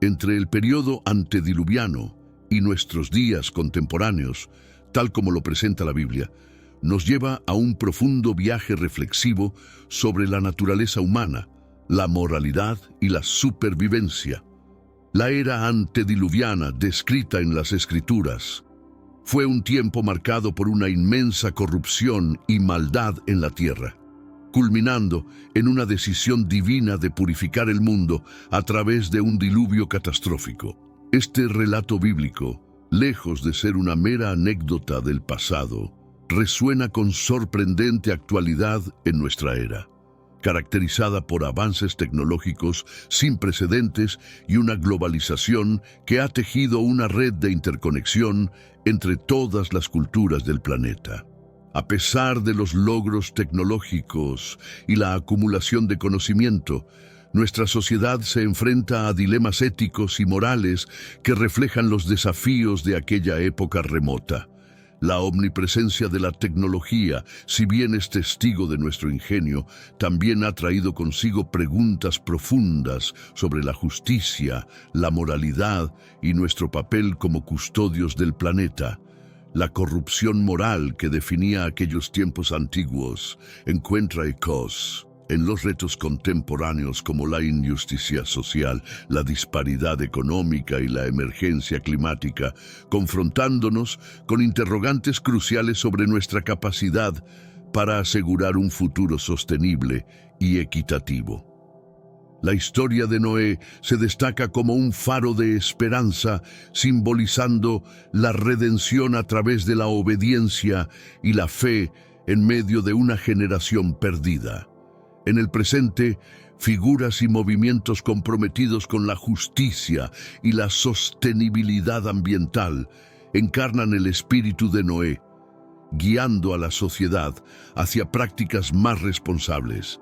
entre el periodo antediluviano y nuestros días contemporáneos, tal como lo presenta la Biblia, nos lleva a un profundo viaje reflexivo sobre la naturaleza humana, la moralidad y la supervivencia. La era antediluviana, descrita en las Escrituras, fue un tiempo marcado por una inmensa corrupción y maldad en la tierra, culminando en una decisión divina de purificar el mundo a través de un diluvio catastrófico. Este relato bíblico, lejos de ser una mera anécdota del pasado, resuena con sorprendente actualidad en nuestra era. caracterizada por avances tecnológicos sin precedentes y una globalización que ha tejido una red de interconexión entre todas las culturas del planeta. A pesar de los logros tecnológicos y la acumulación de conocimiento, nuestra sociedad se enfrenta a dilemas éticos y morales que reflejan los desafíos de aquella época remota. La omnipresencia de la tecnología, si bien es testigo de nuestro ingenio, también ha traído consigo preguntas profundas sobre la justicia, la moralidad y nuestro papel como custodios del planeta. La corrupción moral que definía aquellos tiempos antiguos encuentra ecos en los retos contemporáneos como la injusticia social, la disparidad económica y la emergencia climática, confrontándonos con interrogantes cruciales sobre nuestra capacidad para asegurar un futuro sostenible y equitativo. La historia de Noé se destaca como un faro de esperanza, simbolizando la redención a través de la obediencia y la fe en medio de una generación perdida. En el presente, figuras y movimientos comprometidos con la justicia y la sostenibilidad ambiental encarnan el espíritu de Noé, guiando a la sociedad hacia prácticas más responsables.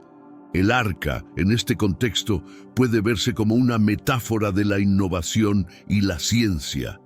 El arca, en este contexto, puede verse como una metáfora de la innovación y la ciencia.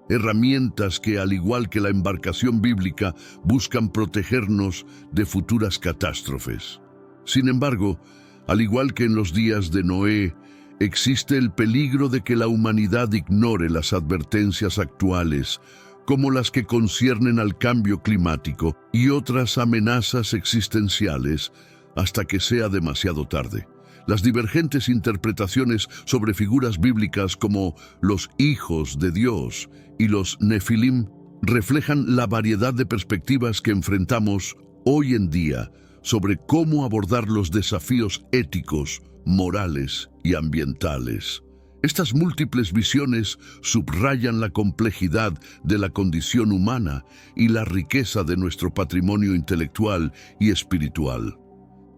Herramientas que, al igual que la embarcación bíblica, buscan protegernos de futuras catástrofes. Sin embargo, al igual que en los días de Noé, existe el peligro de que la humanidad ignore las advertencias actuales, como las que conciernen al cambio climático y otras amenazas existenciales, hasta que sea demasiado tarde. Las divergentes interpretaciones sobre figuras bíblicas como los hijos de Dios y los Nefilim reflejan la variedad de perspectivas que enfrentamos hoy en día sobre cómo abordar los desafíos éticos, morales y ambientales. Estas múltiples visiones subrayan la complejidad de la condición humana y la riqueza de nuestro patrimonio intelectual y espiritual.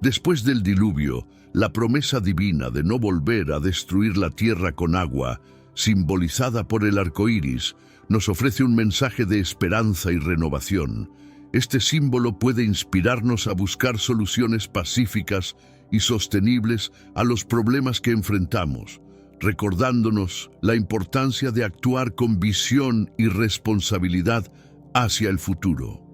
Después del diluvio, la promesa divina de no volver a destruir la tierra con agua, simbolizada por el arco iris, nos ofrece un mensaje de esperanza y renovación. Este símbolo puede inspirarnos a buscar soluciones pacíficas y sostenibles a los problemas que enfrentamos, recordándonos la importancia de actuar con visión y responsabilidad hacia el futuro.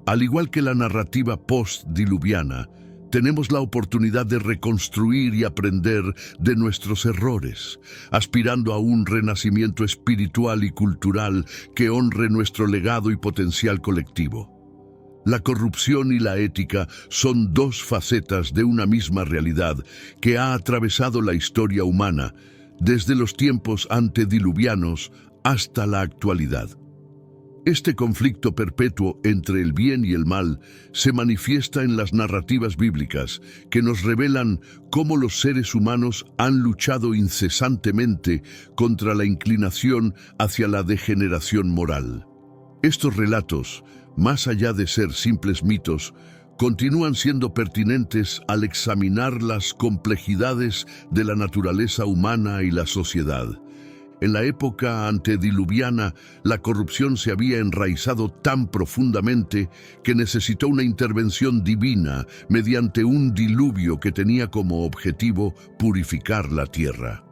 Al igual que la narrativa post-diluviana, tenemos la oportunidad de reconstruir y aprender de nuestros errores, aspirando a un renacimiento espiritual y cultural que honre nuestro legado y potencial colectivo. La corrupción y la ética son dos facetas de una misma realidad que ha atravesado la historia humana, desde los tiempos antediluvianos hasta la actualidad. Este conflicto perpetuo entre el bien y el mal se manifiesta en las narrativas bíblicas que nos revelan cómo los seres humanos han luchado incesantemente contra la inclinación hacia la degeneración moral. Estos relatos, más allá de ser simples mitos, continúan siendo pertinentes al examinar las complejidades de la naturaleza humana y la sociedad. En la época antediluviana, la corrupción se había enraizado tan profundamente que necesitó una intervención divina mediante un diluvio que tenía como objetivo purificar la tierra.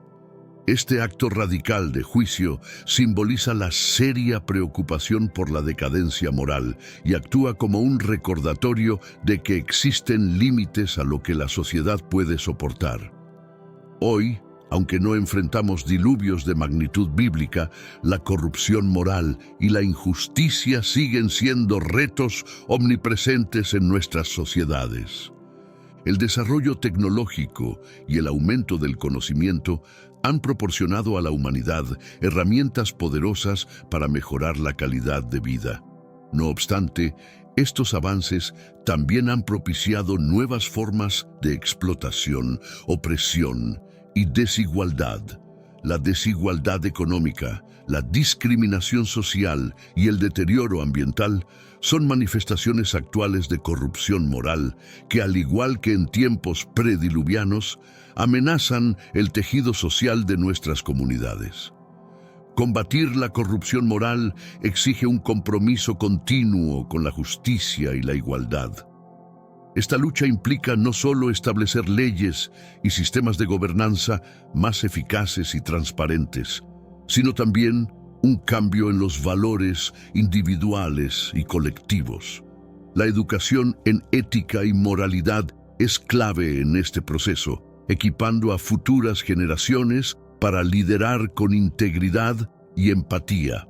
Este acto radical de juicio simboliza la seria preocupación por la decadencia moral y actúa como un recordatorio de que existen límites a lo que la sociedad puede soportar. Hoy, aunque no enfrentamos diluvios de magnitud bíblica, la corrupción moral y la injusticia siguen siendo retos omnipresentes en nuestras sociedades. El desarrollo tecnológico y el aumento del conocimiento han proporcionado a la humanidad herramientas poderosas para mejorar la calidad de vida. No obstante, estos avances también han propiciado nuevas formas de explotación, opresión y desigualdad, La desigualdad económica, la discriminación social y el deterioro ambiental son manifestaciones actuales de corrupción moral que, al igual que en tiempos prediluvianos, amenazan el tejido social de nuestras comunidades. Combatir la corrupción moral exige un compromiso continuo con la justicia y la igualdad. Esta lucha implica no solo establecer leyes y sistemas de gobernanza más eficaces y transparentes, sino también un cambio en los valores individuales y colectivos. La educación en ética y moralidad es clave en este proceso, equipando a futuras generaciones para liderar con integridad y empatía.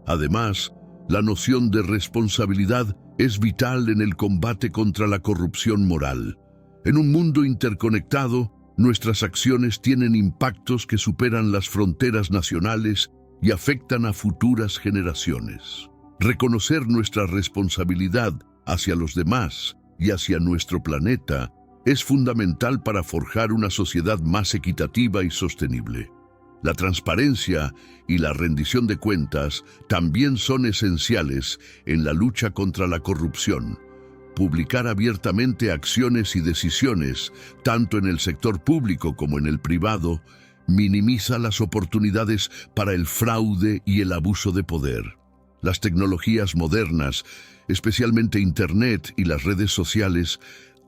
Además, la noción de responsabilidad es vital en el combate contra la corrupción moral. En un mundo interconectado, nuestras acciones tienen impactos que superan las fronteras nacionales y afectan a futuras generaciones. Reconocer nuestra responsabilidad hacia los demás y hacia nuestro planeta es fundamental para forjar una sociedad más equitativa y sostenible. La transparencia y la rendición de cuentas también son esenciales en la lucha contra la corrupción. Publicar abiertamente acciones y decisiones, tanto en el sector público como en el privado, minimiza las oportunidades para el fraude y el abuso de poder. Las tecnologías modernas, especialmente Internet y las redes sociales,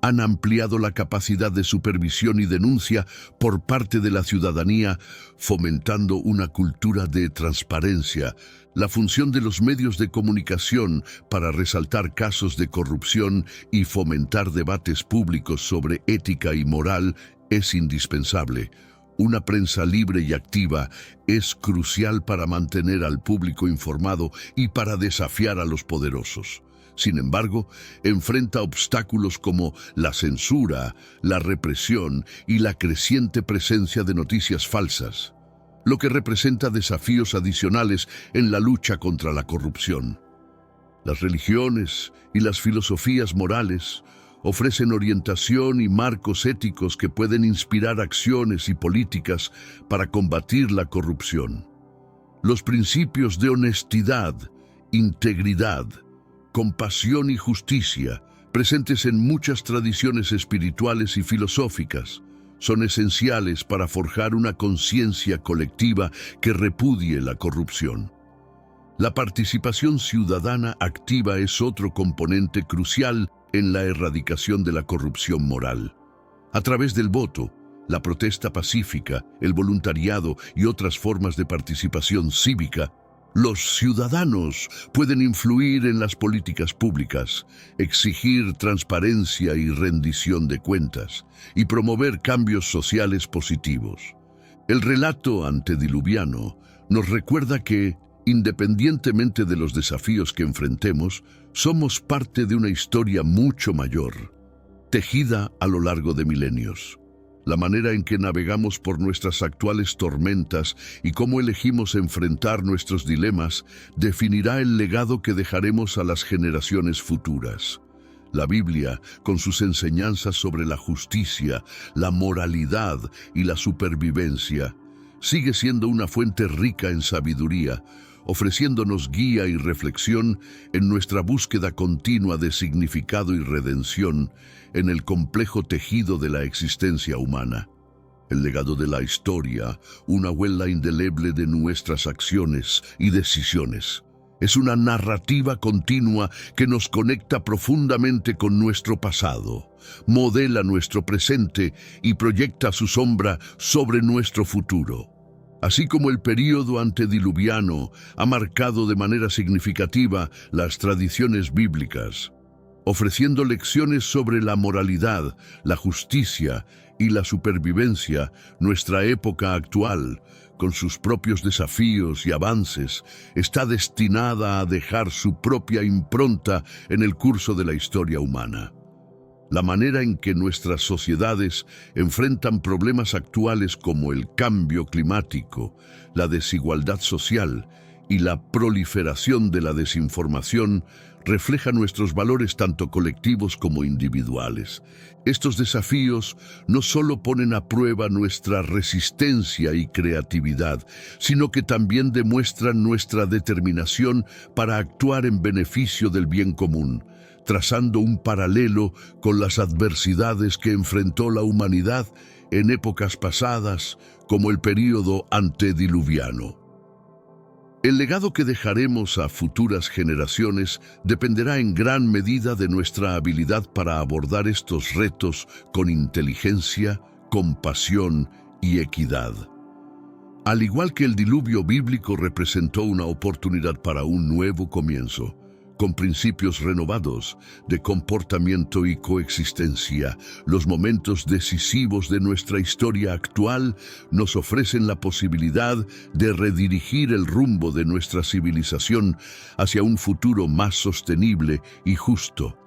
han ampliado la capacidad de supervisión y denuncia por parte de la ciudadanía, fomentando una cultura de transparencia. La función de los medios de comunicación para resaltar casos de corrupción y fomentar debates públicos sobre ética y moral es indispensable. Una prensa libre y activa es crucial para mantener al público informado y para desafiar a los poderosos. Sin embargo, enfrenta obstáculos como la censura, la represión y la creciente presencia de noticias falsas, lo que representa desafíos adicionales en la lucha contra la corrupción. Las religiones y las filosofías morales ofrecen orientación y marcos éticos que pueden inspirar acciones y políticas para combatir la corrupción. Los principios de honestidad, integridad, compasión y justicia, presentes en muchas tradiciones espirituales y filosóficas, son esenciales para forjar una conciencia colectiva que repudie la corrupción. La participación ciudadana activa es otro componente crucial en la erradicación de la corrupción moral. A través del voto, la protesta pacífica, el voluntariado y otras formas de participación cívica, los ciudadanos pueden influir en las políticas públicas, exigir transparencia y rendición de cuentas, y promover cambios sociales positivos. El relato antediluviano nos recuerda que, independientemente de los desafíos que enfrentemos, somos parte de una historia mucho mayor, tejida a lo largo de milenios. La manera en que navegamos por nuestras actuales tormentas y cómo elegimos enfrentar nuestros dilemas definirá el legado que dejaremos a las generaciones futuras. La Biblia, con sus enseñanzas sobre la justicia, la moralidad y la supervivencia, sigue siendo una fuente rica en sabiduría, ofreciéndonos guía y reflexión en nuestra búsqueda continua de significado y redención en el complejo tejido de la existencia humana. El legado de la historia, una huella indeleble de nuestras acciones y decisiones. Es una narrativa continua que nos conecta profundamente con nuestro pasado, modela nuestro presente y proyecta su sombra sobre nuestro futuro. Así como el período antediluviano ha marcado de manera significativa las tradiciones bíblicas, ofreciendo lecciones sobre la moralidad, la justicia y la supervivencia, nuestra época actual, con sus propios desafíos y avances, está destinada a dejar su propia impronta en el curso de la historia humana. La manera en que nuestras sociedades enfrentan problemas actuales como el cambio climático, la desigualdad social y la proliferación de la desinformación refleja nuestros valores tanto colectivos como individuales. Estos desafíos no solo ponen a prueba nuestra resistencia y creatividad, sino que también demuestran nuestra determinación para actuar en beneficio del bien común, trazando un paralelo con las adversidades que enfrentó la humanidad en épocas pasadas, como el período antediluviano. El legado que dejaremos a futuras generaciones dependerá en gran medida de nuestra habilidad para abordar estos retos con inteligencia, compasión y equidad. Al igual que el diluvio bíblico representó una oportunidad para un nuevo comienzo, con principios renovados de comportamiento y coexistencia, los momentos decisivos de nuestra historia actual nos ofrecen la posibilidad de redirigir el rumbo de nuestra civilización hacia un futuro más sostenible y justo.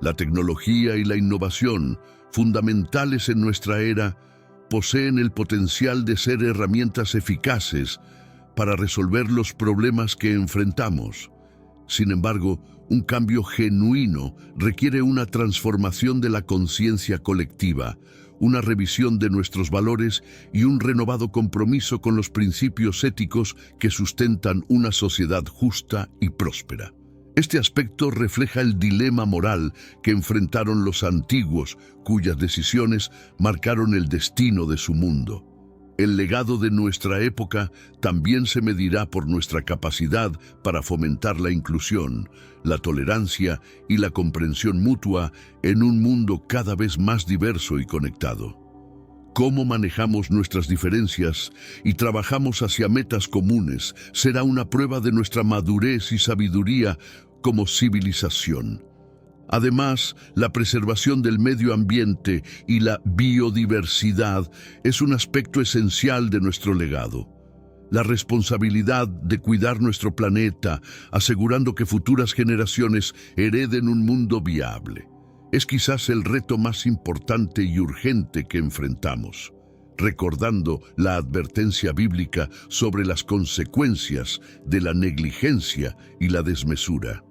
La tecnología y la innovación, fundamentales en nuestra era, poseen el potencial de ser herramientas eficaces para resolver los problemas que enfrentamos. Sin embargo, un cambio genuino requiere una transformación de la conciencia colectiva, una revisión de nuestros valores y un renovado compromiso con los principios éticos que sustentan una sociedad justa y próspera. Este aspecto refleja el dilema moral que enfrentaron los antiguos, cuyas decisiones marcaron el destino de su mundo. El legado de nuestra época también se medirá por nuestra capacidad para fomentar la inclusión, la tolerancia y la comprensión mutua en un mundo cada vez más diverso y conectado. Cómo manejamos nuestras diferencias y trabajamos hacia metas comunes será una prueba de nuestra madurez y sabiduría como civilización. Además, la preservación del medio ambiente y la biodiversidad es un aspecto esencial de nuestro legado. La responsabilidad de cuidar nuestro planeta, asegurando que futuras generaciones hereden un mundo viable, es quizás el reto más importante y urgente que enfrentamos, recordando la advertencia bíblica sobre las consecuencias de la negligencia y la desmesura.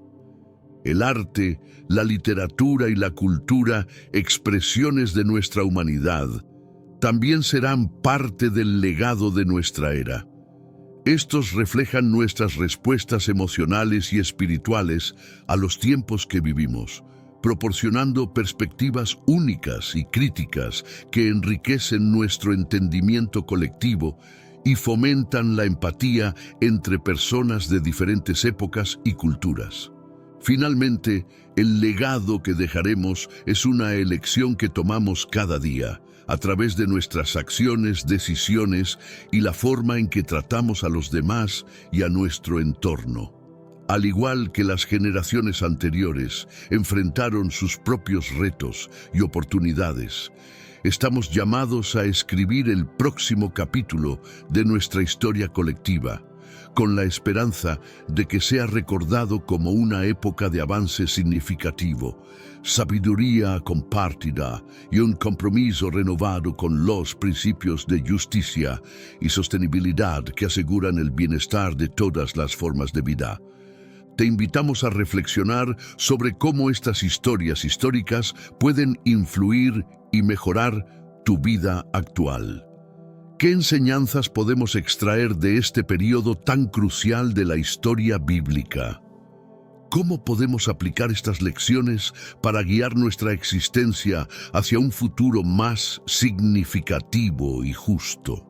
El arte, la literatura y la cultura, expresiones de nuestra humanidad, también serán parte del legado de nuestra era. Estos reflejan nuestras respuestas emocionales y espirituales a los tiempos que vivimos, proporcionando perspectivas únicas y críticas que enriquecen nuestro entendimiento colectivo y fomentan la empatía entre personas de diferentes épocas y culturas. Finalmente, el legado que dejaremos es una elección que tomamos cada día, a través de nuestras acciones, decisiones y la forma en que tratamos a los demás y a nuestro entorno. Al igual que las generaciones anteriores enfrentaron sus propios retos y oportunidades, estamos llamados a escribir el próximo capítulo de nuestra historia colectiva, con la esperanza de que sea recordado como una época de avance significativo, sabiduría compartida y un compromiso renovado con los principios de justicia y sostenibilidad que aseguran el bienestar de todas las formas de vida. Te invitamos a reflexionar sobre cómo estas historias históricas pueden influir y mejorar tu vida actual. ¿Qué enseñanzas podemos extraer de este periodo tan crucial de la historia bíblica? ¿Cómo podemos aplicar estas lecciones para guiar nuestra existencia hacia un futuro más significativo y justo?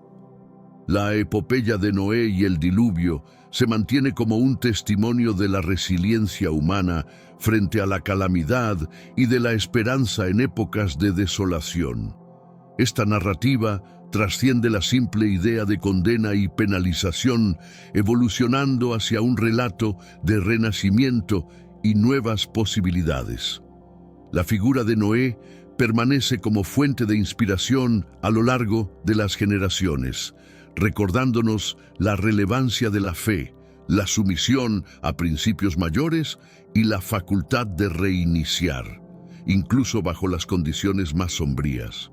La epopeya de Noé y el diluvio se mantiene como un testimonio de la resiliencia humana frente a la calamidad y de la esperanza en épocas de desolación. Esta narrativa trasciende la simple idea de condena y penalización, evolucionando hacia un relato de renacimiento y nuevas posibilidades. La figura de Noé permanece como fuente de inspiración a lo largo de las generaciones, recordándonos la relevancia de la fe, la sumisión a principios mayores y la facultad de reiniciar, incluso bajo las condiciones más sombrías.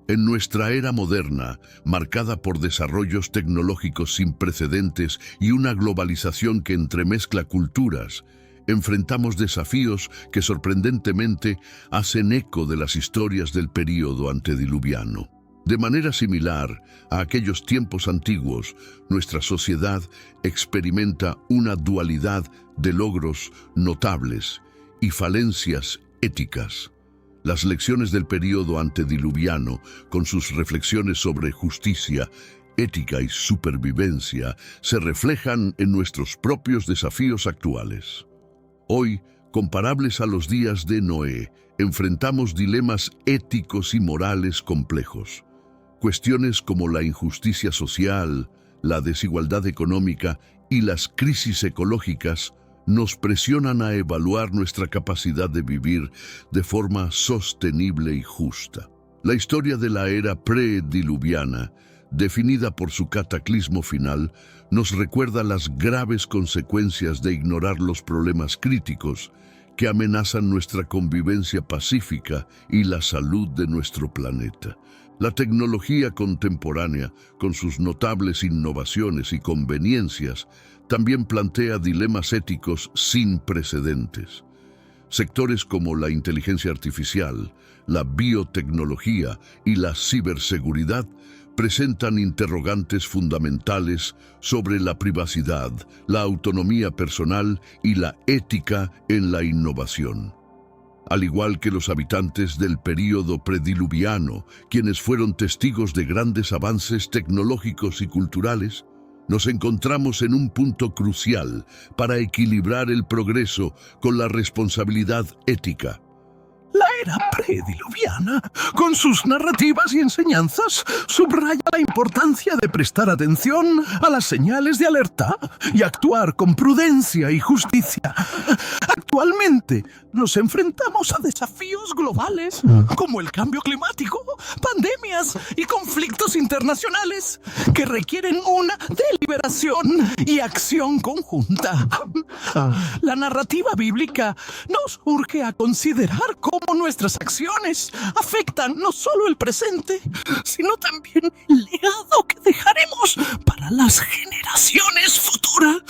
En nuestra era moderna, marcada por desarrollos tecnológicos sin precedentes y una globalización que entremezcla culturas, enfrentamos desafíos que sorprendentemente hacen eco de las historias del período antediluviano. De manera similar a aquellos tiempos antiguos, nuestra sociedad experimenta una dualidad de logros notables y falencias éticas. Las lecciones del período antediluviano, con sus reflexiones sobre justicia, ética y supervivencia, se reflejan en nuestros propios desafíos actuales. Hoy, comparables a los días de Noé, enfrentamos dilemas éticos y morales complejos. Cuestiones como la injusticia social, la desigualdad económica y las crisis ecológicas nos presionan a evaluar nuestra capacidad de vivir de forma sostenible y justa. La historia de la era prediluviana, definida por su cataclismo final, nos recuerda las graves consecuencias de ignorar los problemas críticos que amenazan nuestra convivencia pacífica y la salud de nuestro planeta. La tecnología contemporánea, con sus notables innovaciones y conveniencias, también plantea dilemas éticos sin precedentes. Sectores como la inteligencia artificial, la biotecnología y la ciberseguridad presentan interrogantes fundamentales sobre la privacidad, la autonomía personal y la ética en la innovación. Al igual que los habitantes del período prediluviano, quienes fueron testigos de grandes avances tecnológicos y culturales, nos encontramos en un punto crucial para equilibrar el progreso con la responsabilidad ética. La era prediluviana, con sus narrativas y enseñanzas, subraya la importancia de prestar atención a las señales de alerta y actuar con prudencia y justicia. Actualmente nos enfrentamos a desafíos globales como el cambio climático, pandemias y conflictos internacionales que requieren una deliberación y acción conjunta. La narrativa bíblica nos urge a considerar cómo nuestras acciones afectan no solo el presente, sino también el legado que dejaremos para las generaciones futuras.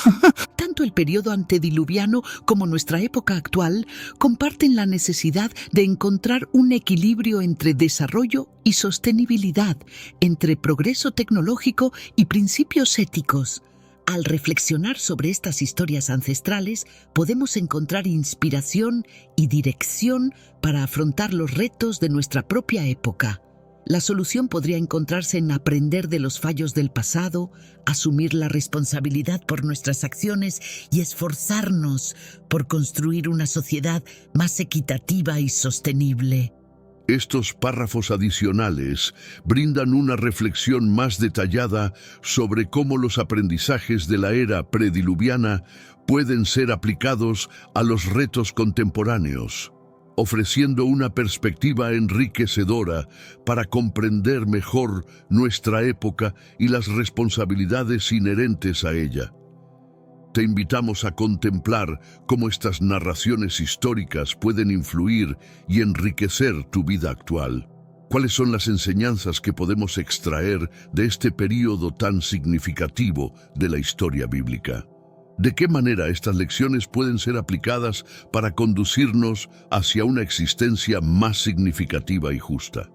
Tanto el periodo antediluviano como nuestra época actual comparten la necesidad de encontrar un equilibrio entre desarrollo y sostenibilidad, entre progreso tecnológico y principios éticos. Al reflexionar sobre estas historias ancestrales, podemos encontrar inspiración y dirección para afrontar los retos de nuestra propia época. La solución podría encontrarse en aprender de los fallos del pasado, asumir la responsabilidad por nuestras acciones y esforzarnos por construir una sociedad más equitativa y sostenible. Estos párrafos adicionales brindan una reflexión más detallada sobre cómo los aprendizajes de la era prediluviana pueden ser aplicados a los retos contemporáneos, ofreciendo una perspectiva enriquecedora para comprender mejor nuestra época y las responsabilidades inherentes a ella. Te invitamos a contemplar cómo estas narraciones históricas pueden influir y enriquecer tu vida actual. ¿Cuáles son las enseñanzas que podemos extraer de este período tan significativo de la historia bíblica? ¿De qué manera estas lecciones pueden ser aplicadas para conducirnos hacia una existencia más significativa y justa?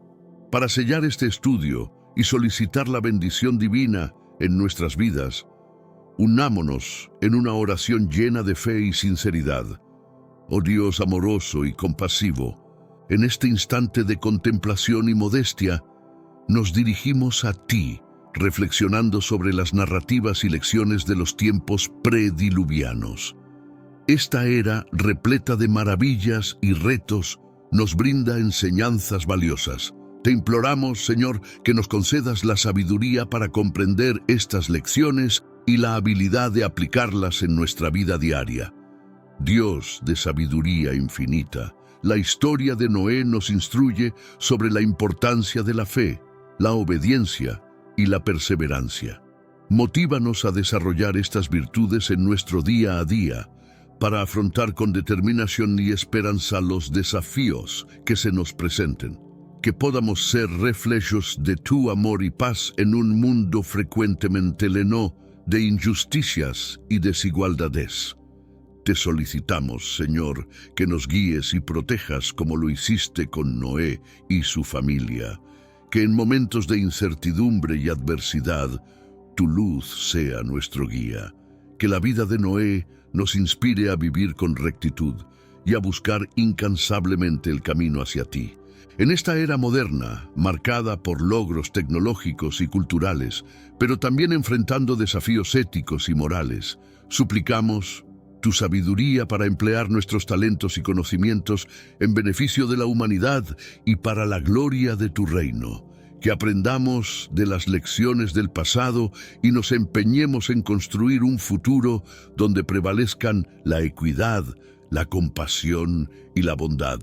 Para sellar este estudio y solicitar la bendición divina en nuestras vidas, unámonos en una oración llena de fe y sinceridad. Oh Dios amoroso y compasivo, en este instante de contemplación y modestia, nos dirigimos a ti, reflexionando sobre las narrativas y lecciones de los tiempos prediluvianos. Esta era, repleta de maravillas y retos, nos brinda enseñanzas valiosas. Te imploramos, Señor, que nos concedas la sabiduría para comprender estas lecciones y la habilidad de aplicarlas en nuestra vida diaria. Dios de sabiduría infinita, la historia de Noé nos instruye sobre la importancia de la fe, la obediencia y la perseverancia. Motívanos a desarrollar estas virtudes en nuestro día a día, para afrontar con determinación y esperanza los desafíos que se nos presenten. Que podamos ser reflejos de tu amor y paz en un mundo frecuentemente lleno de injusticias y desigualdades. Te solicitamos, Señor, que nos guíes y protejas como lo hiciste con Noé y su familia, que en momentos de incertidumbre y adversidad, tu luz sea nuestro guía, que la vida de Noé nos inspire a vivir con rectitud y a buscar incansablemente el camino hacia ti. En esta era moderna, marcada por logros tecnológicos y culturales, pero también enfrentando desafíos éticos y morales, suplicamos tu sabiduría para emplear nuestros talentos y conocimientos en beneficio de la humanidad y para la gloria de tu reino. Que aprendamos de las lecciones del pasado y nos empeñemos en construir un futuro donde prevalezcan la equidad, la compasión y la bondad.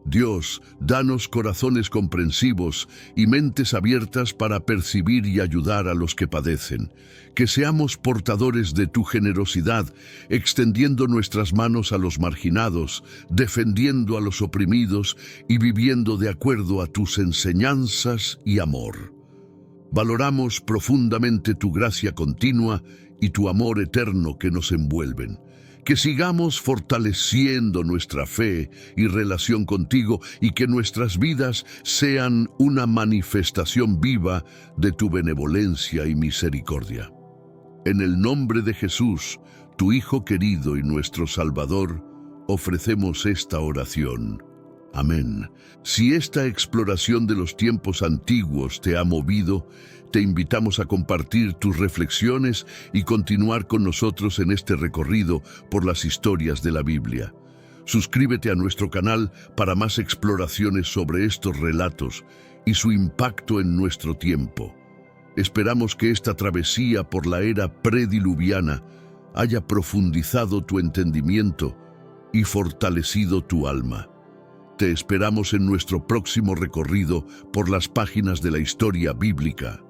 Dios, danos corazones comprensivos y mentes abiertas para percibir y ayudar a los que padecen. Que seamos portadores de tu generosidad, extendiendo nuestras manos a los marginados, defendiendo a los oprimidos y viviendo de acuerdo a tus enseñanzas y amor. Valoramos profundamente tu gracia continua y tu amor eterno que nos envuelven. Que sigamos fortaleciendo nuestra fe y relación contigo y que nuestras vidas sean una manifestación viva de tu benevolencia y misericordia. En el nombre de Jesús, tu Hijo querido y nuestro Salvador, ofrecemos esta oración. Amén. Si esta exploración de los tiempos antiguos te ha movido, te invitamos a compartir tus reflexiones y continuar con nosotros en este recorrido por las historias de la Biblia. Suscríbete a nuestro canal para más exploraciones sobre estos relatos y su impacto en nuestro tiempo. Esperamos que esta travesía por la era prediluviana haya profundizado tu entendimiento y fortalecido tu alma. Te esperamos en nuestro próximo recorrido por las páginas de la historia bíblica.